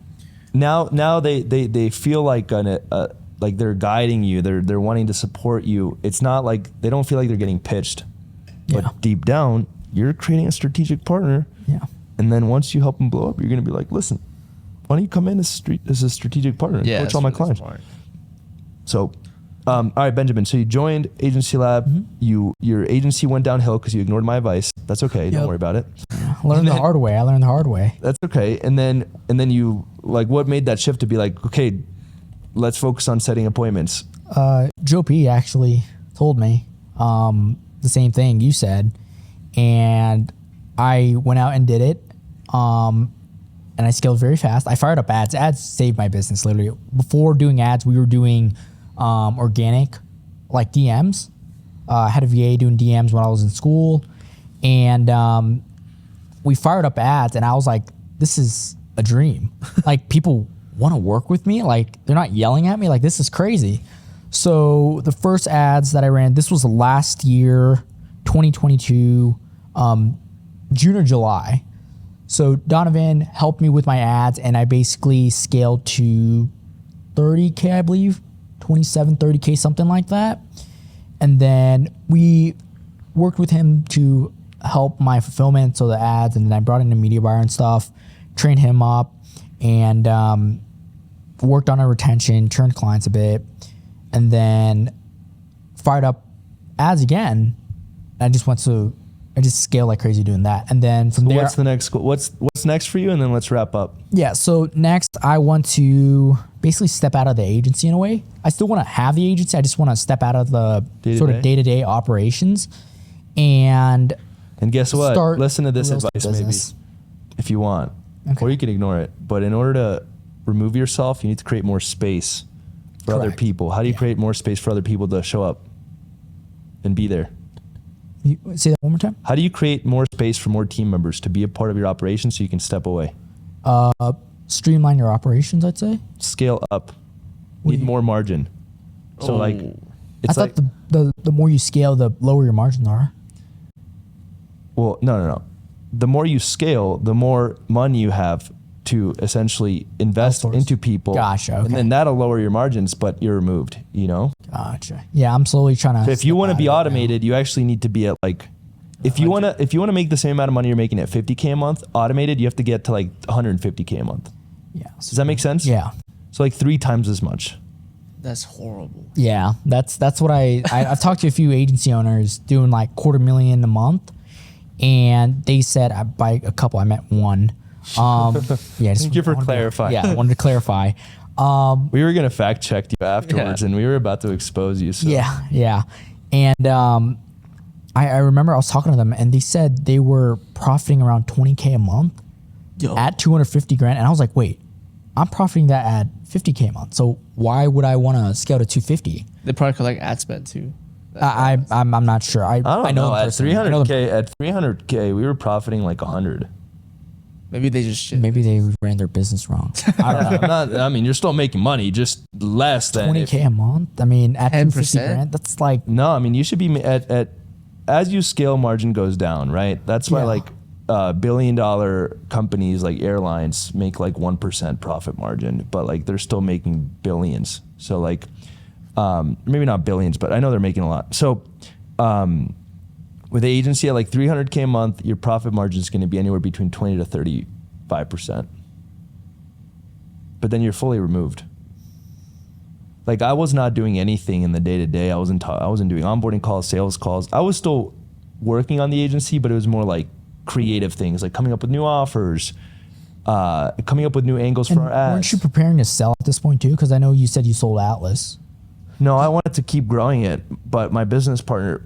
now they feel like like they're guiding you. They're wanting to support you. It's not like they don't feel like they're getting pitched. But deep down, you're creating a strategic partner. And then once you help them blow up, you're going to be like, listen, why don't you come in as a strategic partner and coach all my clients? Smart. So, all right, Benjamin. So you joined Agency Lab. Mm-hmm. Your agency went downhill because you ignored my advice. That's okay. Don't Yep. worry about it. I learned the hard way. That's okay. And then you like, what made that shift to be like, okay, let's focus on setting appointments? Joe P actually told me the same thing you said, and I went out and did it. And I scaled very fast. I fired up ads. Ads saved my business literally. Before doing ads, we were doing organic, like DMs. I had a VA doing DMs when I was in school, and we fired up ads, and I was like, this is a dream. Like, people want to work with me. Like, they're not yelling at me. Like, this is crazy. So the first ads that I ran, this was last year, 2022, June or July. So Donovan helped me with my ads, and I basically scaled to 30K, I believe, 27, 30K, something like that. And then we worked with him to help my fulfillment, so the ads, and then I brought in a media buyer and stuff, trained him up, and worked on our retention, turned clients a bit, and then fired up ads again. I just scaled like crazy doing that. And then from there, What's the next goal? What's next for you? And then let's wrap up. yeah, so next I want to basically step out of the agency in a way. I still want to have the agency. I just want to step out of the sort of day-to-day operations and guess what? start Listen to this a real advice estate maybe business. if you want, Okay. or you can ignore it. But in order to remove yourself, you need to create more space for other Correct. people. How do you Yeah. create more space for other people to show up and be there? You say that one more time? How do you create more space for more team members to be a part of your operation so you can step away? Streamline your operations, I'd say. Scale up. What do Need you- more margin. So like, Oh. I it's like, thought the more you scale, the lower your margins are. well, no. The more you scale, the more money you have to essentially invest Outsource. into people. Gotcha, And okay. then that'll lower your margins, but you're removed, you know? Gotcha. Yeah, I'm slowly trying to. But if you step want to out be of it now. automated, you actually need to be at like, if you want to make the same amount of money you're making at 50K a month, automated, you have to get to like 150K a month. Yeah. Does that make sense? Yeah. So like 3 times as much. That's horrible. Yeah, that's what I've talked to a few agency owners doing like $250,000 a month, and they said by a couple, I meant one. Yeah, Thank you for clarifying. Yeah, I wanted to clarify. We were going to fact check you afterwards and we were about to expose you. So. Yeah, and I remember I was talking to them, and they said they were profiting around 20K a month at 250 grand, and I was like, wait, I'm profiting that at 50K a month, so why would I want to scale to 250? They probably collect ad spend too. I'm not sure. I don't know. them At personally. I know them- 300K, we were profiting like 100. Maybe they just shit. Maybe they ran their business wrong. I don't know. I mean, you're still making money, just less than 20K a month. I mean, at 250 10%? grand, that's like No, I mean, you should be at as you scale, margin goes down, right? That's why Yeah. like $1 billion companies like airlines make like 1% profit margin, but like they're still making billions. So like, maybe not billions, but I know they're making a lot. So, with the agency at like 300K a month, your profit margin is going to be anywhere between 20 to 35%. But then you're fully removed. Like I was not doing anything in the day to day. I wasn't doing onboarding calls, sales calls. I was still working on the agency, but it was more like creative things, like coming up with new offers, coming up with new angles And for our ads. weren't you preparing to sell at this point too? Because I know you said you sold Atlas. No, I wanted to keep growing it, but my business partner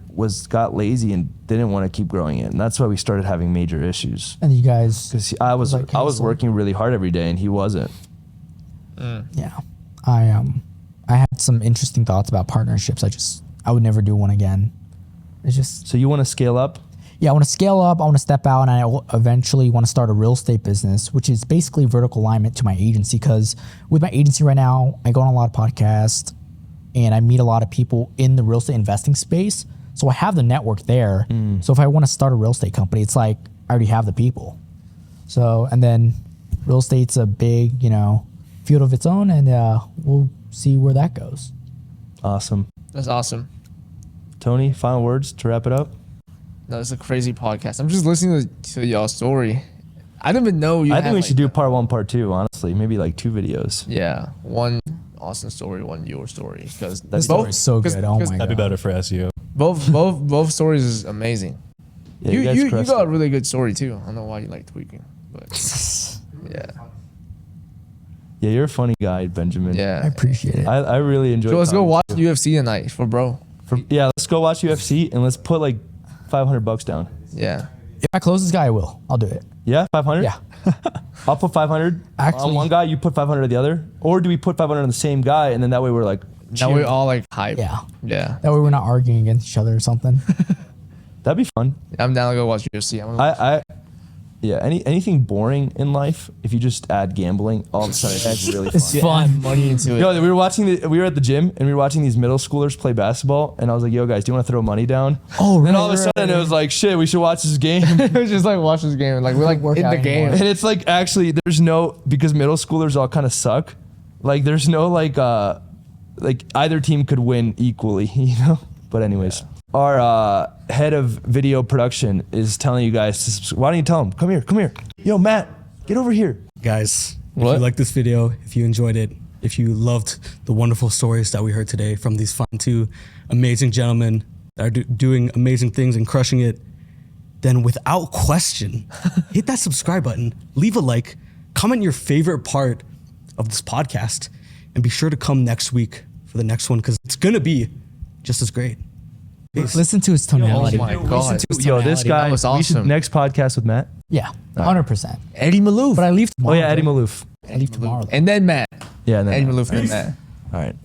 got lazy and didn't want to keep growing it, and that's why we started having major issues. And you guys, Because I was Like, hey, so- working really hard every day, and he wasn't. yeah, I had some interesting thoughts about partnerships. I would never do one again. It's just, So you want to scale up? yeah, I want to scale up. I want to step out, and I eventually want to start a real estate business, which is basically vertical alignment to my agency. Because with my agency right now, I go on a lot of podcasts, and I meet a lot of people in the real estate investing space. So I have the network there. So if I want to start a real estate company, it's like I already have the people. So, and then real estate's a big, field of its own, and we'll see where that goes. Awesome. That's awesome. Tony, final words to wrap it up? No, it's a crazy podcast. I'm just listening to y'all's story. I didn't even know you. I had, think we like, should do part 1, part 2. Honestly, maybe like 2 videos. Yeah, one Austin story, one your story, because This story is so good. Oh my That'd be god. better for SEO. both stories is amazing. Yeah, you guys you crushed got it. a really good story too. I don't know why you like tweaking, but yeah, Yeah, you're a funny guy, Benjamin. I yeah. appreciate it. I really enjoy. So let's go talking watch to you. UFC tonight for bro. Yeah, let's go watch UFC and let's put like $500 down. Yeah. If I close this guy, I will. I'll do it. Yeah, 500. Yeah. I'll put 500 Actually- on one guy. You put 500 on the other, or do we put 500 on the same guy and then that way we're like, Now we're all like hype. Yeah. Yeah. That way we're not arguing against each other or something. that'd be fun. I'm down to go watch UFC. I'm gonna watch Yeah, anything boring in life, if you just add gambling, all of a sudden it's really fun. Yeah, add money into it. Yo, we were at the gym and we were watching these middle schoolers play basketball, and I was like, "Yo, guys, do you want to throw money down?" Oh, And all of a sudden it was like, "Shit, we should watch this game." It was just like watch this game. Like we're like Work in out the game. anymore. And it's like actually there's no, because middle schoolers all kind of suck. Like there's no like either team could win equally, you know. But anyways, our head of video production is telling you guys to subscribe. Why don't you tell him? Come here. Yo, Matt, get over here. Guys, if What? you liked this video, if you enjoyed it, if you loved the wonderful stories that we heard today from these fun 2 amazing gentlemen that are doing amazing things and crushing it, then without question, hit that subscribe button, leave a like, comment your favorite part of this podcast, and be sure to come next week for the next one because it's going to be just as great. Peace. Listen to his tonality. Oh my Listen God. to his Yo, this tonality. guy. That was We should awesome. next podcast with Matt. Yeah, 100%. Eddie Maloof. But I leave Oh tomorrow. yeah, Eddie Maloof. I leave tomorrow. and then Matt. Yeah, and then Eddie Matt. Maloof and Matt. All right.